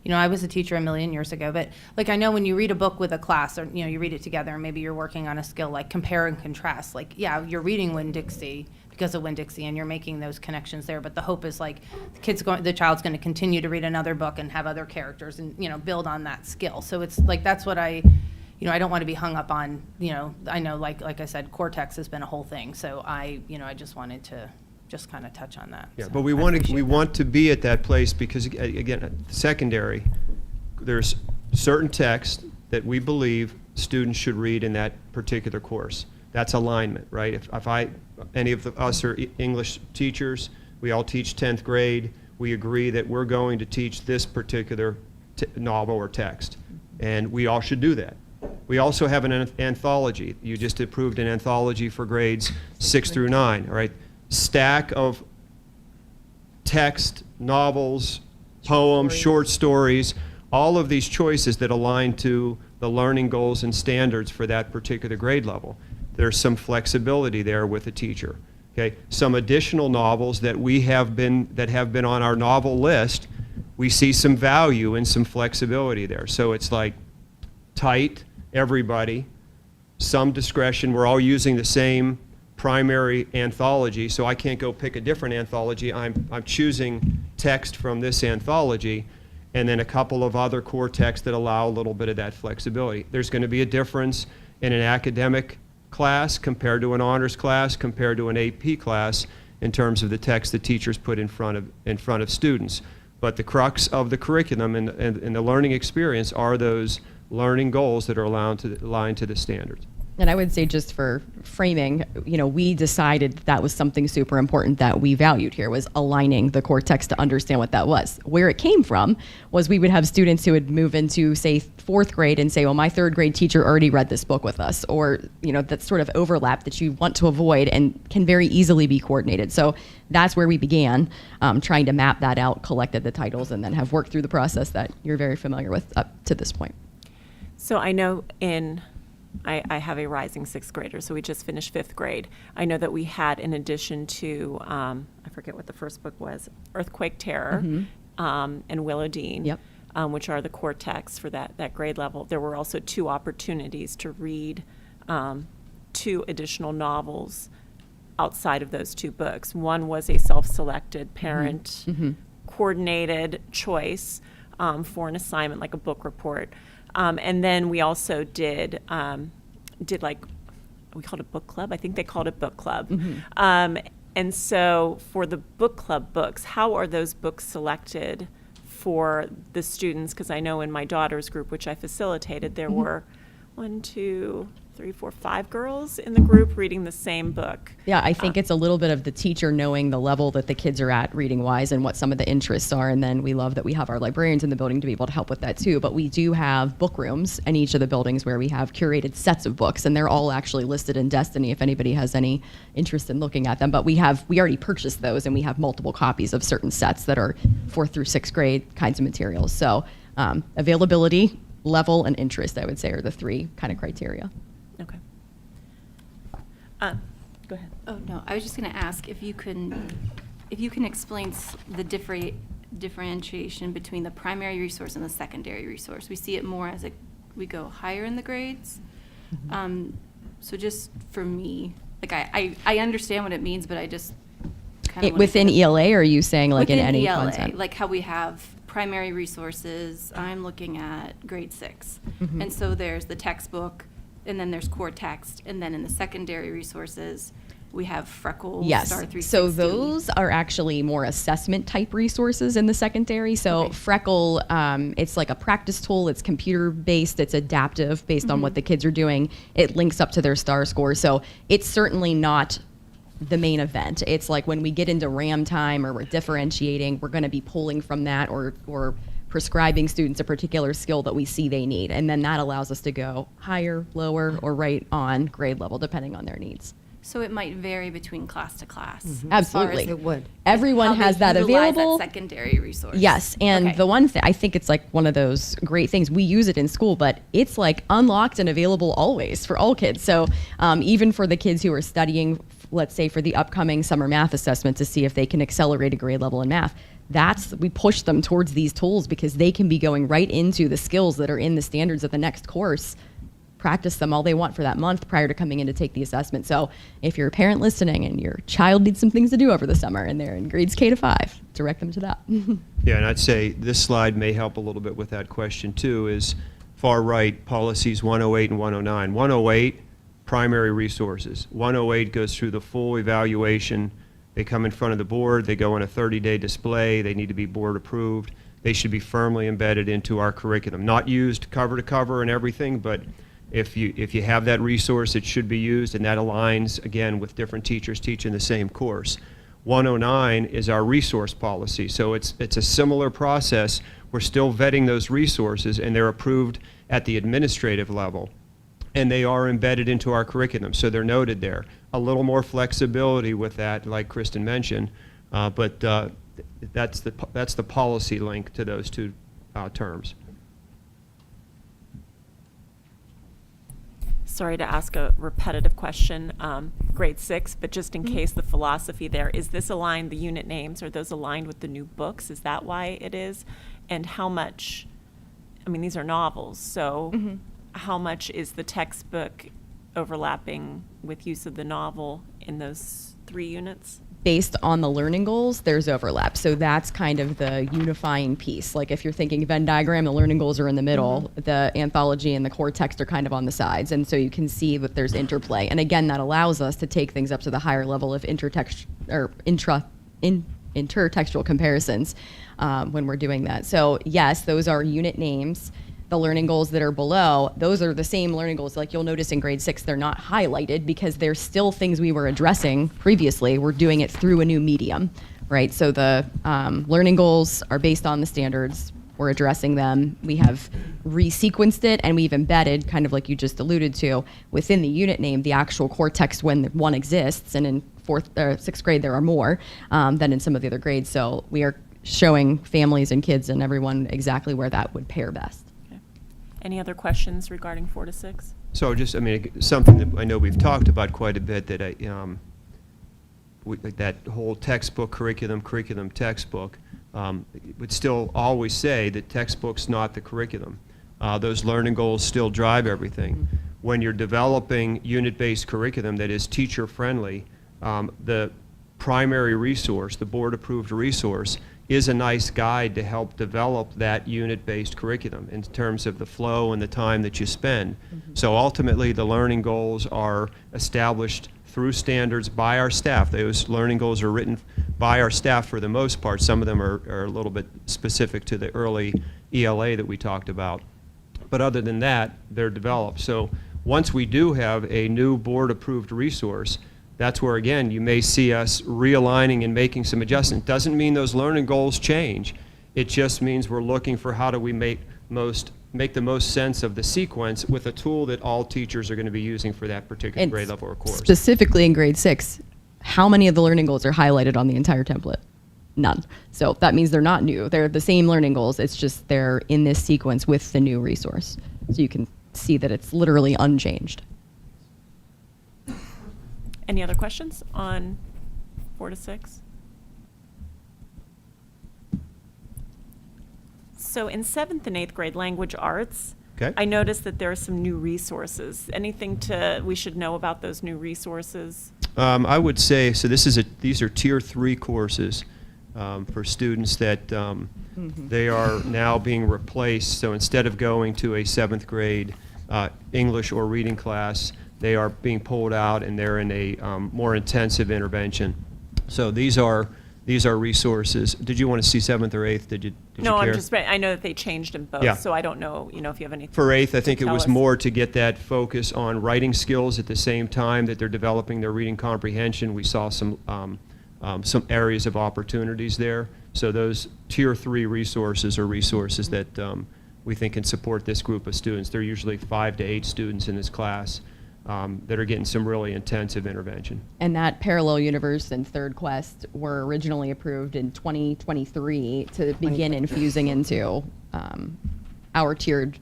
I was a teacher a million years ago, but like I know when you read a book with a class or, you read it together and maybe you're working on a skill like compare and contrast, like, yeah, you're reading Winn-Dixie because of Winn-Dixie and you're making those connections there. But the hope is like the child's going to continue to read another book and have other characters and, build on that skill. So it's like, that's what I don't want to be hung up on, I know like I said, Cortex has been a whole thing. So I just wanted to just kind of touch on that. Yeah, So but we I want appreciate that. to be at that place because, again, secondary, there's certain text that we believe students should read in that particular course. That's alignment, right? If any of us are English teachers, we all teach 10th grade, we agree that we're going to teach this particular novel or text, and we all should do that. We also have an anthology. You just approved an anthology for grades 6 through 9, all right? Stack of text, novels, poems, short stories, all of these choices that align to the learning goals and standards for that particular grade level. There's some flexibility there with the teacher. Okay, some additional novels that have been on our novel list, we see some value and some flexibility there. So it's like tight, everybody, some discretion. We're all using the same primary anthology, so I can't go pick a different anthology. I'm choosing text from this anthology, and then a couple of other core texts that allow a little bit of that flexibility. There's going to be a difference in an academic class compared to an honors class compared to an AP class in terms of the text the teachers put in front of students. But the crux of the curriculum and the learning experience are those learning goals that are aligned to the standards. And I would say, just for framing, we decided that was something super important that we valued here, was aligning the core text to understand what that was. Where it came from was we would have students who would move into, say, 4th grade and say, well, my 3rd grade teacher already read this book with us, or, that sort of overlap that you want to avoid and can very easily be coordinated. So that's where we began, trying to map that out, collected the titles, and then have worked through the process that you're very familiar with up to this point. So I know I have a rising 6th grader, so we just finished 5th grade. I know that we had, in addition to, I forget what the first book was, Earthquake Terror, and Willow Dean, Yep. Which are the core texts for that grade level. There were also 2 opportunities to read 2 additional novels outside of those 2 books. One was a self-selected parent coordinated choice for an assignment, like a book report. And then we also did like, we called it book club. I think they called it book club. And so for the book club books, how are those books selected for the students? Because I know in my daughter's group, which I facilitated, there were 1, 2, 3, 4, 5 girls in the group reading the same book. Yeah, I think it's a little bit of the teacher knowing the level that the kids are at reading-wise and what some of the interests are. And then we love that we have our librarians in the building to be able to help with that too. But we do have book rooms in each of the buildings where we have curated sets of books, and they're all actually listed in Destiny if anybody has any interest in looking at them. But we already purchased those, and we have multiple copies of certain sets that are 4th through 6th grade kinds of materials. So availability, level, and interest, I would say, are the 3 kind of criteria. Okay. Go ahead. Oh, no, I was just going to ask if you can explain the differentiation between the primary resource and the secondary resource. We see it more as we go higher in the grades. So just for me, like I understand what it means, but I just kind of Within ELA, or are you saying like in any ELA, content? like how we have primary resources. I'm looking at grade 6. And so there's the textbook, and then there's core text, and then in the secondary resources, we have Freckle, Yes. Star 360. So those are actually more assessment type resources in the secondary. So Okay. Freckle, it's like a practice tool. It's computer based. It's adaptive based on what the kids are doing. It links up to their STAR score. So it's certainly not the main event. It's like when we get into RAM time or we're differentiating, we're going to be pulling from that or prescribing students a particular skill that we see they need. And then that allows us to go higher, lower, or right on grade level depending on their needs. So it might vary between class to class. as far Absolutely. as It would. Everyone how has they that utilize available. That secondary resource. Yes, and Okay. the one thing, I think it's like one of those great things. We use it in school, but it's like unlocked and available always for all kids. So even for the kids who are studying, let's say for the upcoming summer math assessment to see if they can accelerate a grade level in math, we push them towards these tools because they can be going right into the skills that are in the standards of the next course, practice them all they want for that month prior to coming in to take the assessment. So if you're a parent listening and your child needs some things to do over the summer and they're in grades K to 5, direct them to that. Yeah, and I'd say this slide may help a little bit with that question too, is far right, policies 108 and 109. 108, primary resources. 108 goes through the full evaluation. They come in front of the board, they go on a 30-day display, they need to be board approved. They should be firmly embedded into our curriculum. Not used cover to cover and everything, but if you have that resource, it should be used, and that aligns, again, with different teachers teaching the same course. 109 is our resource policy, so it's a similar process. We're still vetting those resources, and they're approved at the administrative level, and they are embedded into our curriculum, so they're noted there. A little more flexibility with that, like Kristen mentioned, but that's the policy link to those two terms. Sorry to ask a repetitive question, grade 6, but just in case the philosophy there, is this aligned, the unit names, are those aligned with the new books? Is that why it is? And how much, I mean, these are novels, so how much is the textbook overlapping with use of the novel in those 3 units? Based on the learning goals, there's overlap. So that's kind of the unifying piece. Like if you're thinking Venn diagram, the learning goals are in the middle, the anthology and the core text are kind of on the sides. And so you can see that there's interplay. And again, that allows us to take things up to the higher level of intertextual comparisons when we're doing that. So yes, those are unit names. The learning goals that are below, those are the same learning goals. Like you'll notice in grade 6, they're not highlighted because they're still things we were addressing previously. We're doing it through a new medium, right? So the learning goals are based on the standards. We're addressing them. We have resequenced it, and we've embedded, kind of like you just alluded to, within the unit name, the actual core text when one exists. And in 6th grade, there are more than in some of the other grades. So we are showing families and kids and everyone exactly where that would pair best. Any other questions regarding 4 to 6? So just, I mean, something that I know we've talked about quite a bit, that that whole textbook curriculum textbook, would still always say that textbook's not the curriculum. Those learning goals still drive everything. When you're developing unit-based curriculum that is teacher-friendly, the primary resource, the board-approved resource, is a nice guide to help develop that unit-based curriculum in terms of the flow and the time that you spend. So ultimately, the learning goals are established through standards by our staff. Those learning goals are written by our staff for the most part. Some of them are a little bit specific to the early ELA that we talked about. But other than that, they're developed. So once we do have a new board-approved resource, that's where, again, you may see us realigning and making some adjustments. Doesn't mean those learning goals change. It just means we're looking for how do we make the most sense of the sequence with a tool that all teachers are going to be using for that particular And grade level or course. Specifically in grade 6, how many of the learning goals are highlighted on the entire template? None. So that means they're not new. They're the same learning goals. It's just they're in this sequence with the new resource. So you can see that it's literally unchanged. Any other questions on 4 to 6? So in 7th and 8th grade language arts, Okay. I noticed that there are some new resources. Anything we should know about those new resources? I would say, so these are tier 3 courses for students that they are now being replaced. So instead of going to a 7th grade English or reading class, they are being pulled out and they're in a more intensive intervention. So these are resources. Did you want to see 7th or 8th? Did you No, care? I know that they changed in both, Yeah. so I don't know, if you have anything. For 8th, I to think it tell was us. more to get that focus on writing skills at the same time that they're developing their reading comprehension. We saw some areas of opportunities there. So those Tier 3 resources are resources that we think can support this group of students. There are usually 5 to 8 students in this class that are getting some really intensive intervention. And that Parallel Universe and Third Quest were originally approved in 2023 to begin infusing into our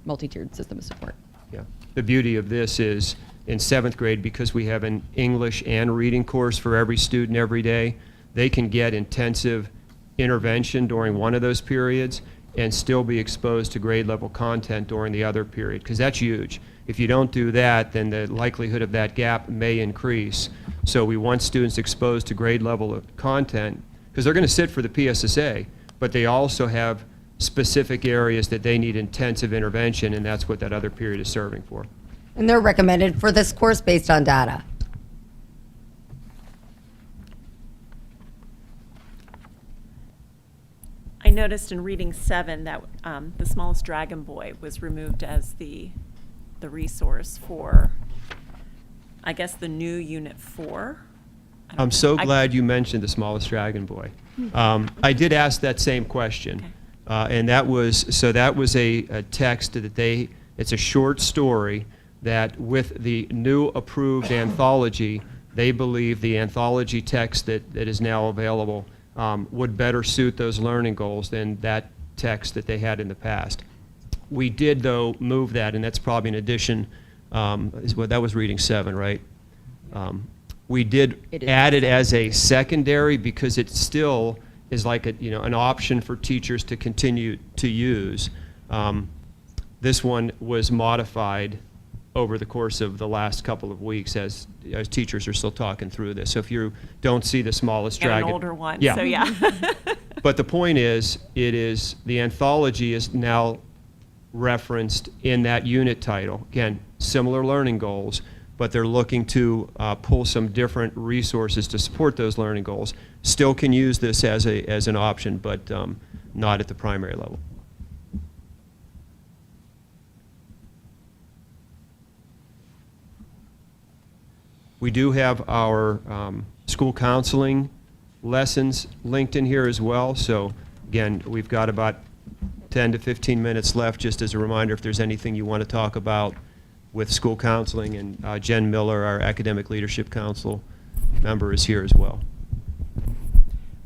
multi-tiered system of support. Yeah. The beauty of this is in 7th grade, because we have an English and reading course for every student every day, they can get intensive intervention during one of those periods and still be exposed to grade level content during the other period, because that's huge. If you don't do that, then the likelihood of that gap may increase. So we want students exposed to grade level content, because they're going to sit for the PSSA, but they also have specific areas that they need intensive intervention, and that's what that other period is serving for. And they're recommended for this course based on data. I noticed in reading 7 that the smallest dragon boy was removed as the resource for, I guess, the new Unit 4. I'm so glad you mentioned the smallest dragon boy. I did ask that same question. Okay. And that was a text that it's a short story that with the new approved anthology, they believe the anthology text that is now available would better suit those learning goals than that text that they had in the past. We did, though, move that, and that's probably an addition. That was reading 7, right? We did add it as a secondary because it still is like an option for teachers to continue to use. This one was modified over the course of the last couple of weeks as teachers are still talking through this. So if you don't see the smallest And dragon, an older one, yeah. so yeah. But the point is, the anthology is now referenced in that unit title. Again, similar learning goals, but they're looking to pull some different resources to support those learning goals. Still can use this as an option, but not at the primary level. We do have our school counseling lessons linked in here as well. So again, we've got about 10 to 15 minutes left, just as a reminder if there's anything you want to talk about with school counseling. And Jen Miller, our Academic Leadership Council member, is here as well.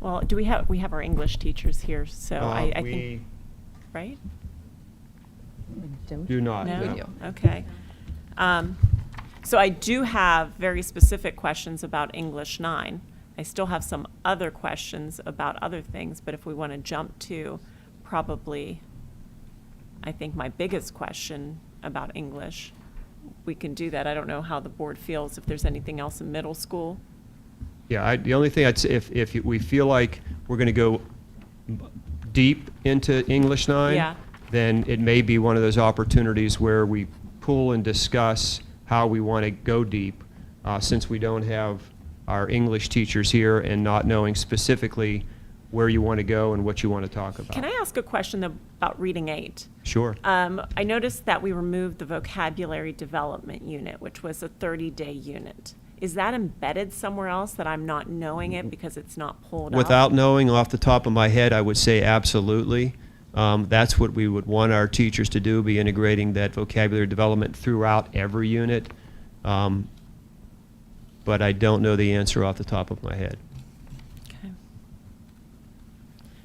Well, we have our English teachers here, so I think, We right? do not. No? no. Okay. So I do have very specific questions about English 9. I still have some other questions about other things, but if we want to jump to probably, I think, my biggest question about English, we can do that. I don't know how the board feels, if there's anything else in middle school. Yeah, the only thing I'd say, if we feel like we're going to go deep into English 9, Yeah. then it may be one of those opportunities where we pull and discuss how we want to go deep, since we don't have our English teachers here and not knowing specifically where you want to go and what you want to talk about. Can I ask a question about reading 8? Sure. I noticed that we removed the vocabulary development unit, which was a 30-day unit. Is that embedded somewhere else that I'm not knowing it because it's not pulled up? Without knowing off the top of my head, I would say absolutely. That's what we would want our teachers to do, be integrating that vocabulary development throughout every unit. But I don't know the answer off the top of my head. Okay.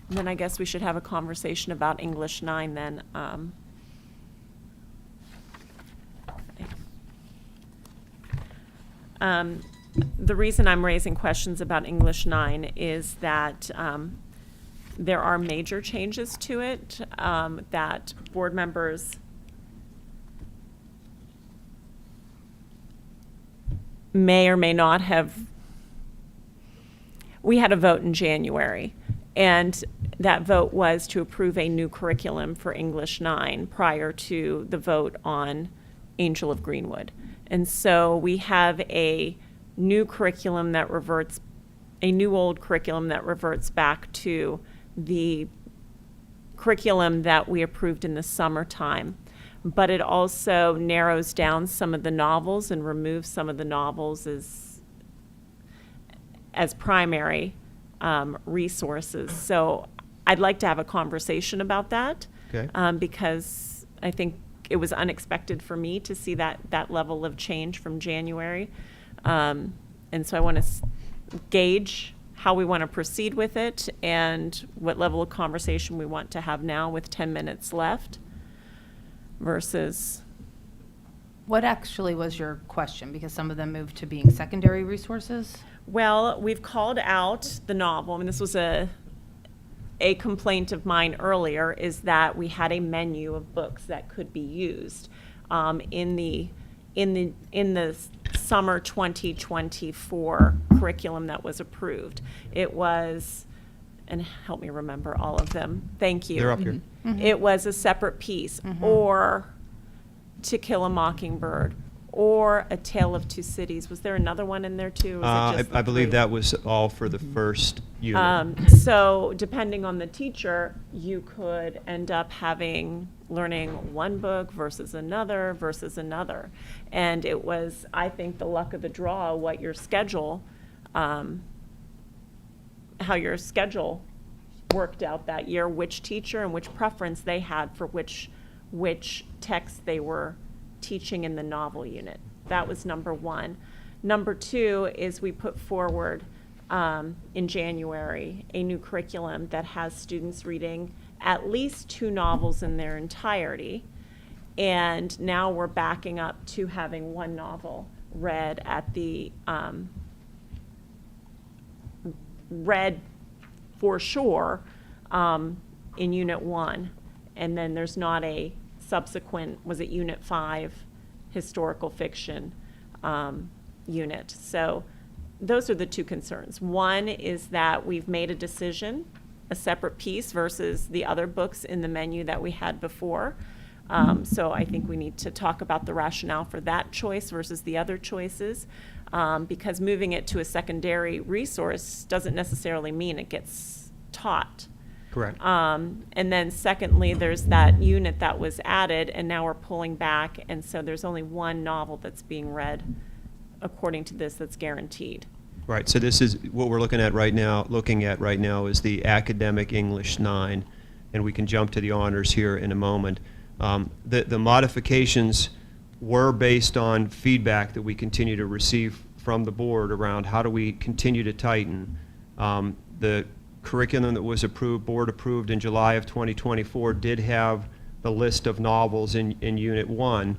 And then I guess we should have a conversation about English 9 then. The reason I'm raising questions about English 9 is that there are major changes to it that board members may or may not have. We had a vote in January, and that vote was to approve a new curriculum for English 9 prior to the vote on Angel of Greenwood. And so we have a new curriculum that reverts, a new old curriculum that reverts back to the curriculum that we approved in the summertime. But it also narrows down some of the novels and removes some of the novels as primary resources. So I'd like to have a conversation about that. Okay. Because I think it was unexpected for me to see that level of change from January. And so I want to gauge how we want to proceed with it and what level of conversation we want to have now with 10 minutes left versus. What actually was your question? Because some of them moved to being secondary resources? Well, we've called out the novel. I mean, this was a complaint of mine earlier, is that we had a menu of books that could be used in the summer 2024 curriculum that was approved. It was, and help me remember all of them. Thank you. They're up here. It was a separate piece, or To Kill a Mockingbird, or A Tale of Two Cities. Was there another one in there too? or was it just the I believe three? that was all for the first unit. So depending on the teacher, you could end up learning one book versus another. And it was, I think, the luck of the draw, what your schedule, how your schedule worked out that year, which teacher and which preference they had for which text they were teaching in the novel unit. That was number one. Number two is we put forward in January a new curriculum that has students reading at least 2 novels in their entirety. And now we're backing up to having 1 novel read at the, read for sure in Unit 1. And then there's not a subsequent, was it Unit 5, historical fiction unit. So those are the 2 concerns. One is that we've made a decision, a separate piece versus the other books in the menu that we had before. So I think we need to talk about the rationale for that choice versus the other choices, because moving it to a secondary resource doesn't necessarily mean it gets taught. Correct. And then secondly, there's that unit that was added, and now we're pulling back, and so there's only 1 novel that's being read according to this that's guaranteed. Right, so this is what we're looking at right now is the academic English 9, and we can jump to the honors here in a moment. The modifications were based on feedback that we continue to receive from the board around how do we continue to tighten. The curriculum that was board approved in July of 2024 did have the list of novels in Unit 1,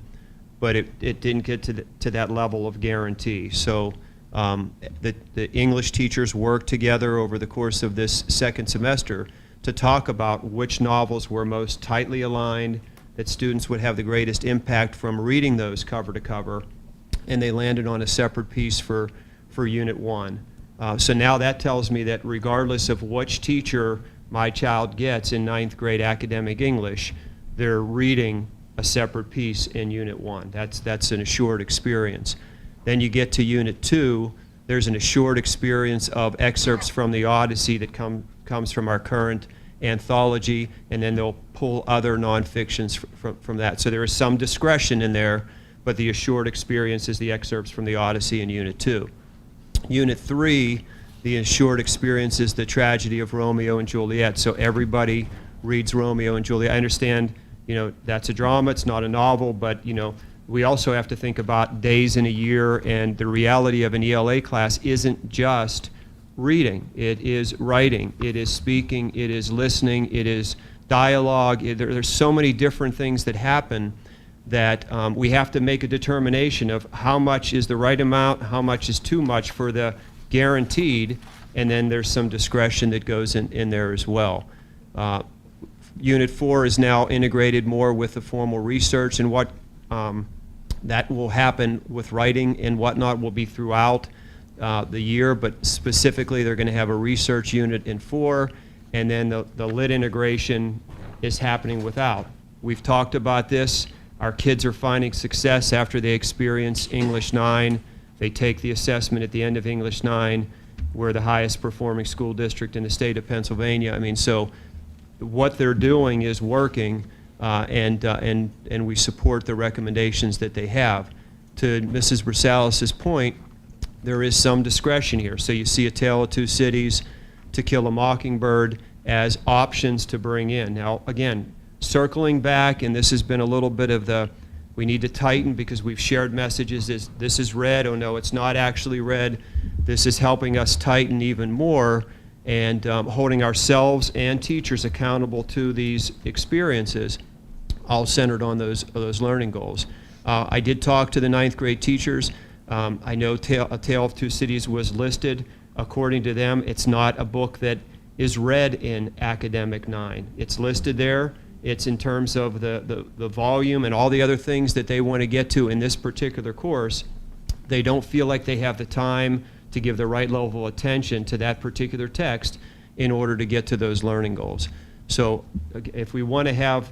but it didn't get to that level of guarantee. So the English teachers worked together over the course of this second semester to talk about which novels were most tightly aligned, that students would have the greatest impact from reading those cover to cover, and they landed on a separate piece for Unit 1. So now that tells me that regardless of which teacher my child gets in 9th grade academic English, they're reading a separate piece in Unit 1. That's an assured experience. Then you get to Unit 2, there's an assured experience of excerpts from the Odyssey that comes from our current anthology, and then they'll pull other nonfictions from that. So there is some discretion in there, but the assured experience is the excerpts from the Odyssey in Unit 2. Unit 3, the assured experience is the tragedy of Romeo and Juliet. So everybody reads Romeo and Juliet. I understand, that's a drama, it's not a novel, but, we also have to think about days in a year, and the reality of an ELA class isn't just reading. It is writing, it is speaking, it is listening, it is dialogue. There's so many different things that happen that we have to make a determination of how much is the right amount, how much is too much for the guaranteed, and then there's some discretion that goes in there as well. Unit 4 is now integrated more with the formal research, and what that will happen with writing and whatnot will be throughout the year, but specifically they're going to have a research unit in 4, and then the lit integration is happening without. We've talked about this. Our kids are finding success after they experience English 9. They take the assessment at the end of English 9. We're the highest performing school district in the state of Pennsylvania. I mean, so what they're doing is working, and we support the recommendations that they have. To Mrs. Brsalis' point, there is some discretion here. So you see A Tale of Two Cities, To Kill a Mockingbird as options to bring in. Now, again, circling back, and this has been a little bit of the, we need to tighten because we've shared messages, this is red, oh no, it's not actually red. This is helping us tighten even more and holding ourselves and teachers accountable to these experiences, all centered on those learning goals. I did talk to the 9th grade teachers. I know A Tale of Two Cities was listed. According to them, it's not a book that is read in academic 9. It's listed there. It's in terms of the volume and all the other things that they want to get to in this particular course. They don't feel like they have the time to give the right level of attention to that particular text in order to get to those learning goals. So if we want to have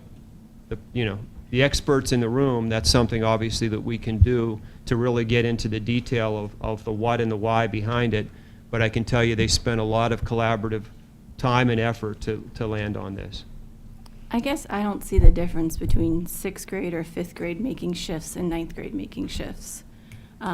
the experts in the room, that's something obviously that we can do to really get into the detail of the what and the why behind it. But I can tell you they spent a lot of collaborative time and effort to land on this. I guess I don't see the difference between 6th grade or 5th grade making shifts and 9th grade making shifts.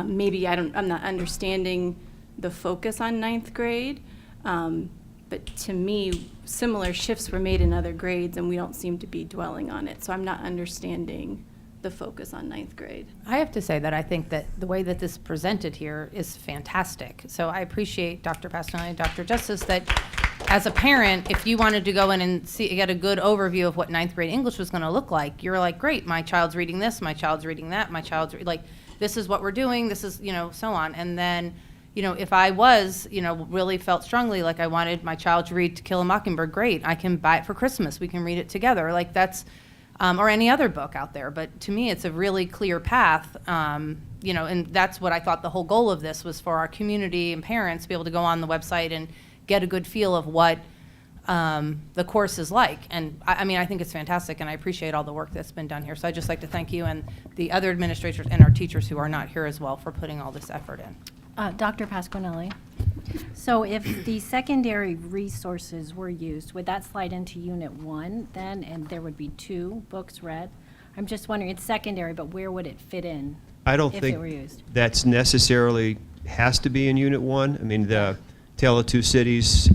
Maybe I'm not understanding the focus on 9th grade, but to me, similar shifts were made in other grades and we don't seem to be dwelling on it. So I'm not understanding the focus on 9th grade. I have to say that I think that the way that this is presented here is fantastic. So I appreciate Dr. Pastanelli and Dr. Justice that as a parent, if you wanted to go in and get a good overview of what 9th grade English was going to look like, you're like, great, my child's reading this, my child's reading that, my child's like, this is what we're doing, this is, so on. And then, if I was, really felt strongly like I wanted my child to read To Kill a Mockingbird, great, I can buy it for Christmas, we can read it together. Like that's, or any other book out there. But to me, it's a really clear path, and that's what I thought the whole goal of this was for our community and parents to be able to go on the website and get a good feel of what the course is like. And I think it's fantastic, and I appreciate all the work that's been done here. So I'd just like to thank you and the other administrators and our teachers who are not here as well for putting all this effort in. Dr. Pasquinelli. So if the secondary resources were used, would that slide into Unit 1 then, and there would be 2 books read? I'm just wondering, it's secondary, but where would it fit in I don't if think it were used? that's necessarily has to be in Unit 1. I mean, the Tale of Two Cities,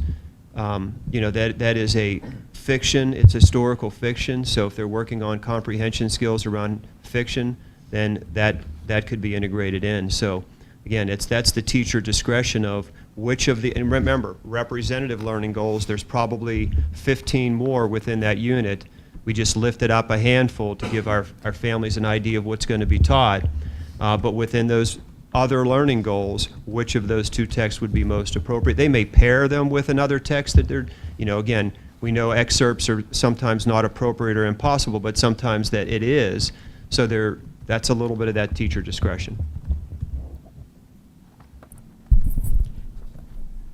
that is a fiction. It's historical fiction. So if they're working on comprehension skills around fiction, then that could be integrated in. So again, that's the teacher discretion of which of the, and remember, representative learning goals, there's probably 15 more within that unit. We just lifted up a handful to give our families an idea of what's going to be taught. But within those other learning goals, which of those 2 texts would be most appropriate? They may pair them with another text that they're, again, we know excerpts are sometimes not appropriate or impossible, but sometimes that it is. So that's a little bit of that teacher discretion.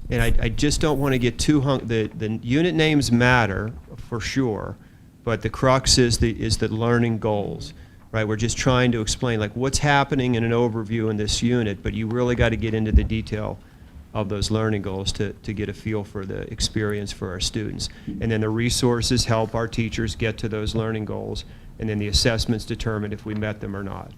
And I just don't want to get too hung. The unit names matter for sure, but the crux is the learning goals, right? We're just trying to explain like what's happening in an overview in this unit, but you really got to get into the detail of those learning goals to get a feel for the experience for our students. And then the resources help our teachers get to those learning goals, and then the assessments determine if we met them or not.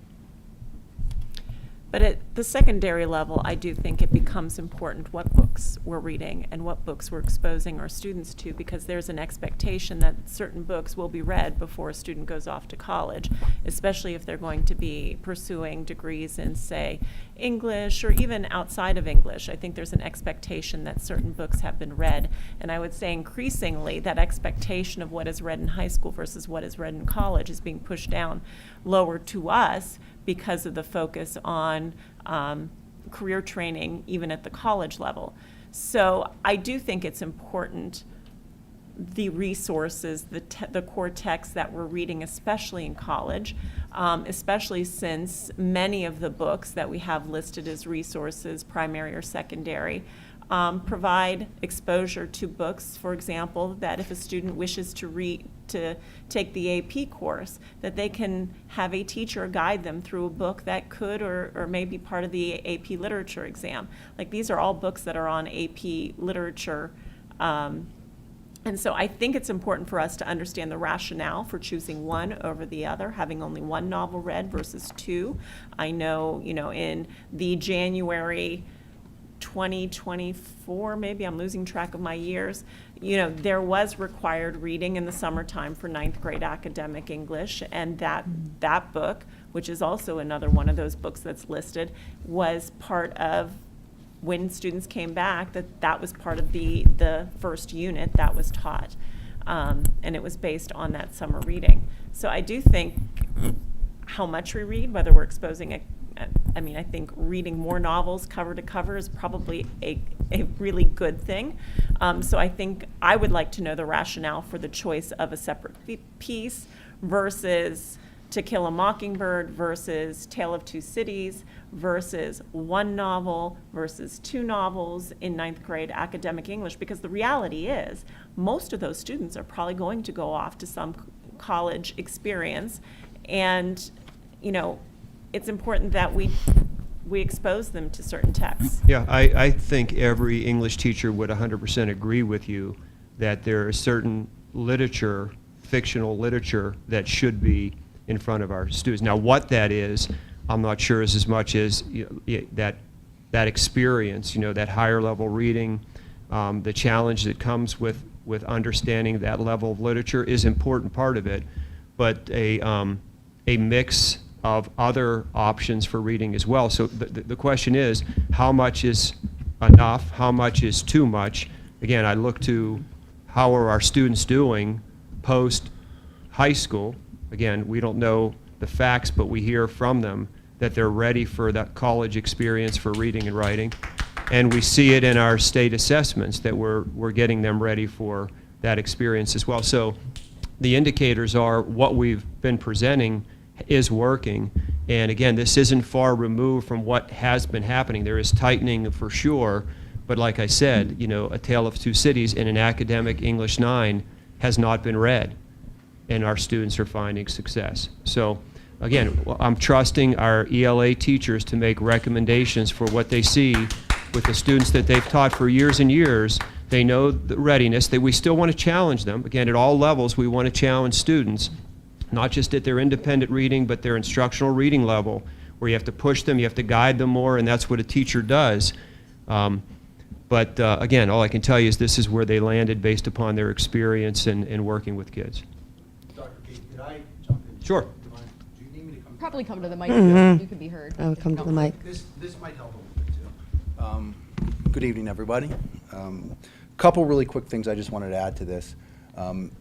But at the secondary level, I do think it becomes important what books we're reading and what books we're exposing our students to, because there's an expectation that certain books will be read before a student goes off to college, especially if they're going to be pursuing degrees in, say, English or even outside of English. I think there's an expectation that certain books have been read. And I would say increasingly that expectation of what is read in high school versus what is read in college is being pushed down lower to us because of the focus on career training even at the college level. So I do think it's important, the resources, the core texts that we're reading, especially in college, especially since many of the books that we have listed as resources, primary or secondary, provide exposure to books, for example, that if a student wishes to take the AP course, that they can have a teacher guide them through a book that could or may be part of the AP literature exam. Like, these are all books that are on AP literature. And so I think it's important for us to understand the rationale for choosing one over the other, having only one novel read versus two. I know, in the January 2024, maybe I'm losing track of my years, there was required reading in the summertime for 9th grade academic English, and that book, which is also another one of those books that's listed, was part of, when students came back, that was part of the first unit that was taught. And it was based on that summer reading. So I do think how much we read, whether we're exposing I think reading more novels cover to cover is probably a really good thing. So I think I would like to know the rationale for the choice of a separate piece versus To Kill a Mockingbird versus Tale of Two Cities versus one novel versus two novels in 9th grade academic English, because the reality is most of those students are probably going to go off to some college experience, and it's important that we expose them to certain texts. Yeah, I think every English teacher would 100% agree with you that there is certain literature, fictional literature, that should be in front of our students. Now, what that is, I'm not sure is as much as that experience, that higher level reading, the challenge that comes with understanding that level of literature is an important part of it, but a mix of other options for reading as well. So the question is, how much is enough? How much is too much? Again, I look to how are our students doing post high school. Again, we don't know the facts, but we hear from them that they're ready for that college experience for reading and writing. And we see it in our state assessments that we're getting them ready for that experience as well. So the indicators are what we've been presenting is working. And again, this isn't far removed from what has been happening. There is tightening for sure, but like I said, A Tale of Two Cities in an academic English 9 has not been read, and our students are finding success. So again, I'm trusting our ELA teachers to make recommendations for what they see with the students that they've taught for years and years. They know the readiness, that we still want to challenge them. Again, at all levels, we want to challenge students, not just at their independent reading, but their instructional reading level, where you have to push them, you have to guide them more, and that's what a teacher does. But again, all I can tell you is this is where they landed based upon their experience in working with kids. Dr. Pete, could I jump in? Sure. Do you need me to come? Probably come to the microphone. You can be heard. Oh, come to the mic. This might help a little bit too. Good evening, everybody. Couple really quick things I just wanted to add to this.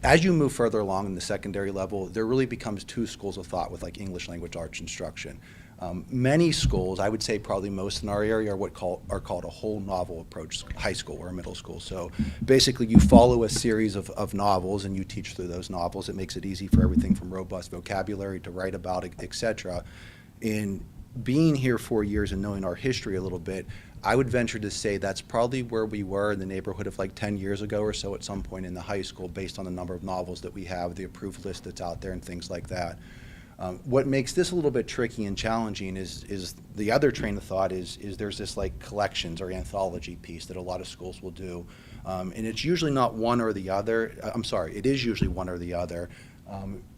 As you move further along in the secondary level, there really becomes two schools of thought with like English language arts instruction. Many schools, I would say probably most in our area, are called a whole novel approach, high school or middle school. So basically you follow a series of novels and you teach through those novels. It makes it easy for everything from robust vocabulary to write about, etc. In being here 4 years and knowing our history a little bit, I would venture to say that's probably where we were in the neighborhood of like 10 years ago or so at some point in the high school, based on the number of novels that we have, the approved list that's out there and things like that. What makes this a little bit tricky and challenging is the other train of thought is there's this like collections or anthology piece that a lot of schools will do. And it's usually not one or the other. I'm sorry, it is usually one or the other.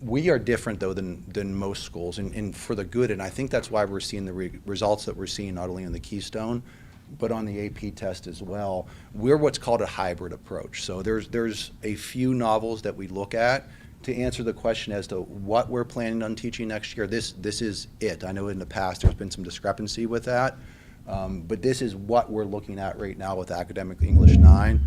We are different though than most schools, and for the good, and I think that's why we're seeing the results that we're seeing not only in the Keystone, but on the AP test as well. We're what's called a hybrid approach. So there's a few novels that we look at to answer the question as to what we're planning on teaching next year. This is it. I know in the past there's been some discrepancy with that, but this is what we're looking at right now with Academic English 9.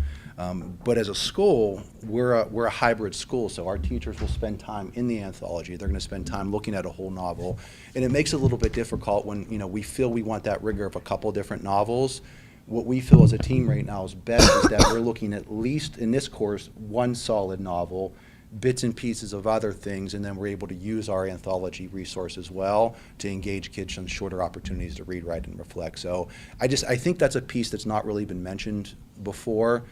But as a school, we're a hybrid school, so our teachers will spend time in the anthology. They're going to spend time looking at a whole novel, and it makes it a little bit difficult when we feel we want that rigor of a couple different novels. What we feel as a team right now is best is that we're looking at least in this course one solid novel, bits and pieces of other things, and then we're able to use our anthology resource as well to engage kids on shorter opportunities to read, write, and reflect. So I think that's a piece that's not really been mentioned before.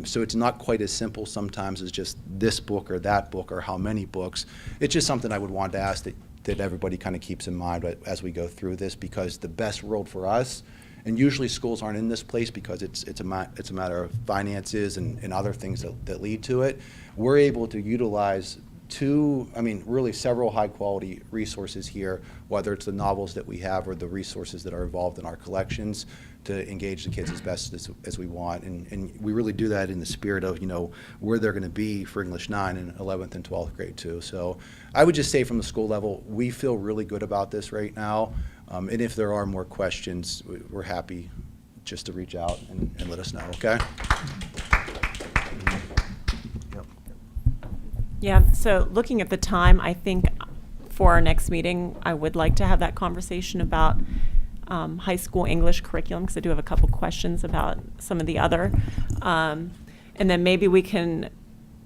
So it's not quite as simple sometimes as just this book or that book or how many books. It's just something I would want to ask that everybody kind of keeps in mind as we go through this, because the best world for us, and usually schools aren't in this place because it's a matter of finances and other things that lead to it. We're able to utilize really several high-quality resources here, whether it's the novels that we have or the resources that are involved in our collections, to engage the kids as best as we want. And we really do that in the spirit of, where they're going to be for English 9 and 11th and 12th grade too. So I would just say from the school level, we feel really good about this right now. And if there are more questions, we're happy just to reach out and let us know, okay? Yeah, so looking at the time, I think for our next meeting, I would like to have that conversation about high school English curriculum, because I do have a couple questions about some of the other. And then maybe we can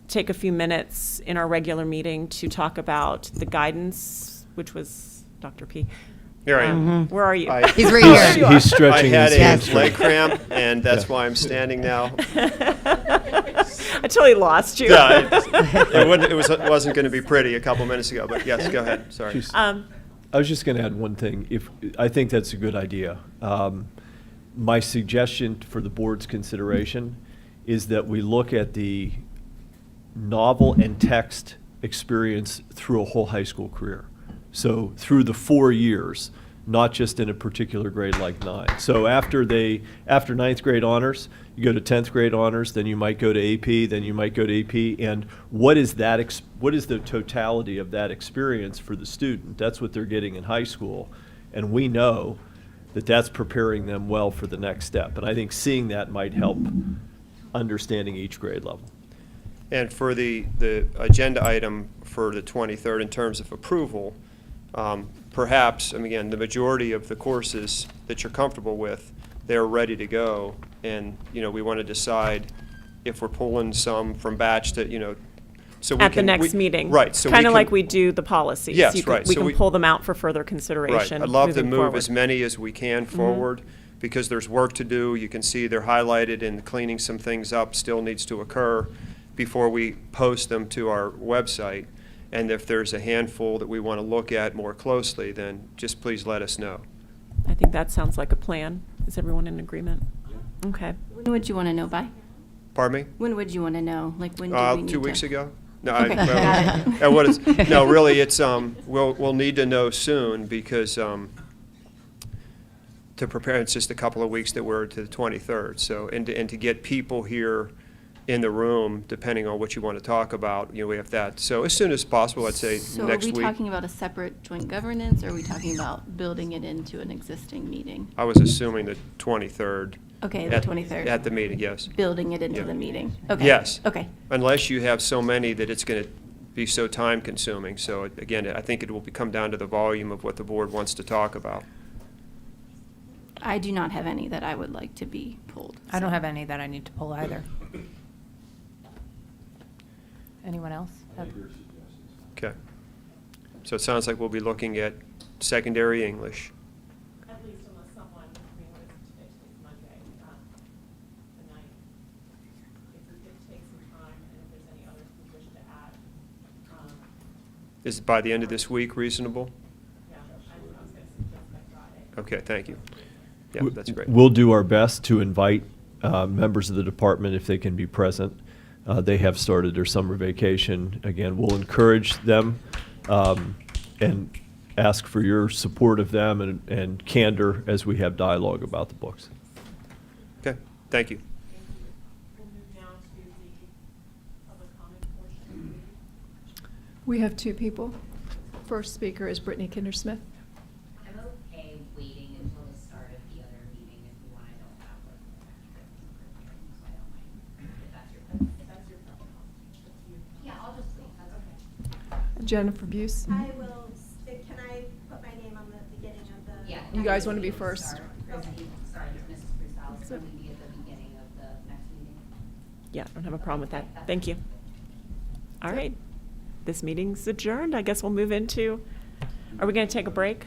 take a few minutes in our regular meeting to talk about the guidance, which was Dr. P. Here I am. Where are you? He's right here. There you are. He's stretching I had his a hamstring. leg cramp, and that's why I'm standing now. I totally lost you. Yeah, it wasn't going to be pretty a couple minutes ago, but yes, go ahead. Sorry. I was just going to add one thing. I think that's a good idea. My suggestion for the board's consideration is that we look at the novel and text experience through a whole high school career. So through the 4 years, not just in a particular grade like 9. So after 9th grade honors, you go to 10th grade honors, then you might go to AP, then you might go to AP, and what is the totality of that experience for the student? That's what they're getting in high school, and we know that that's preparing them well for the next step. And I think seeing that might help understanding each grade level. And for the agenda item for the 23rd, in terms of approval, perhaps, and again, the majority of the courses that you're comfortable with, they're ready to go. And, we want to decide if we're pulling some from batch to, so we At the can. next meeting. Right. So kind of can- like we do the policies. Yes, You can- right. We So can we- pull them out for further Right. consideration. I'd love to moving move forward. as many as we can forward, because there's work to do. You can see they're highlighted, and cleaning some things up still needs to occur before we post them to our website. And if there's a handful that we want to look at more closely, then just please let us know. I think that sounds like a plan. Is everyone in agreement? Okay. When would you want to know by? Pardon me? When would you want to know? Like, when do we need to? 2 weeks ago? No, Okay, got it. no, really, it's, we'll need to know soon, because to prepare, it's just a couple of weeks that we're to the 23rd. So, and to get people here in the room, depending on what you want to talk about, we have that. So as soon as possible, I'd say So next are we week. talking about a separate joint governance, or are we talking about building it into an existing meeting? I was assuming the 23rd. Okay, the 23rd. At the meeting, yes. Building it into Yeah. the meeting? Okay. Yes. Okay. Unless you have so many that it's going to be so time-consuming. So again, I think it will come down to the volume of what the board wants to talk about. I do not have any that I would like to be pulled. I don't so. have any that I need to pull either. Anyone else? Okay. So it sounds like we'll be looking at secondary English. At least unless someone, what is it today? Today's Monday, the 9th. If we could take some time, and if there's any others we wish to add. Is by the end of this week reasonable? Yeah, I was going to suggest by Friday. Okay, thank you. Yeah, that's great. We'll do our best to invite members of the department if they can be present. They have started their summer vacation. Again, we'll encourage them and ask for your support of them and candor as we have dialogue about the books. Okay, thank you. We'll move now to the public comment portion of the meeting. We have 2 people. First speaker is Brittany Kindersmith. I'm okay waiting until the start of the other meeting if we want. I don't have like an extra hearing, so I don't mind if that's your preference. Yeah, I'll just wait. That's okay. Jennifer Buse. I will, can I put my name on the beginning of the? Yeah. You guys want to be first? Sorry, Mrs. Brusal, can we be at the beginning of the next meeting? Yeah, I don't have a problem with that. Thank you. All right. this meeting's adjourned. I guess we'll move into, are we going to take a break?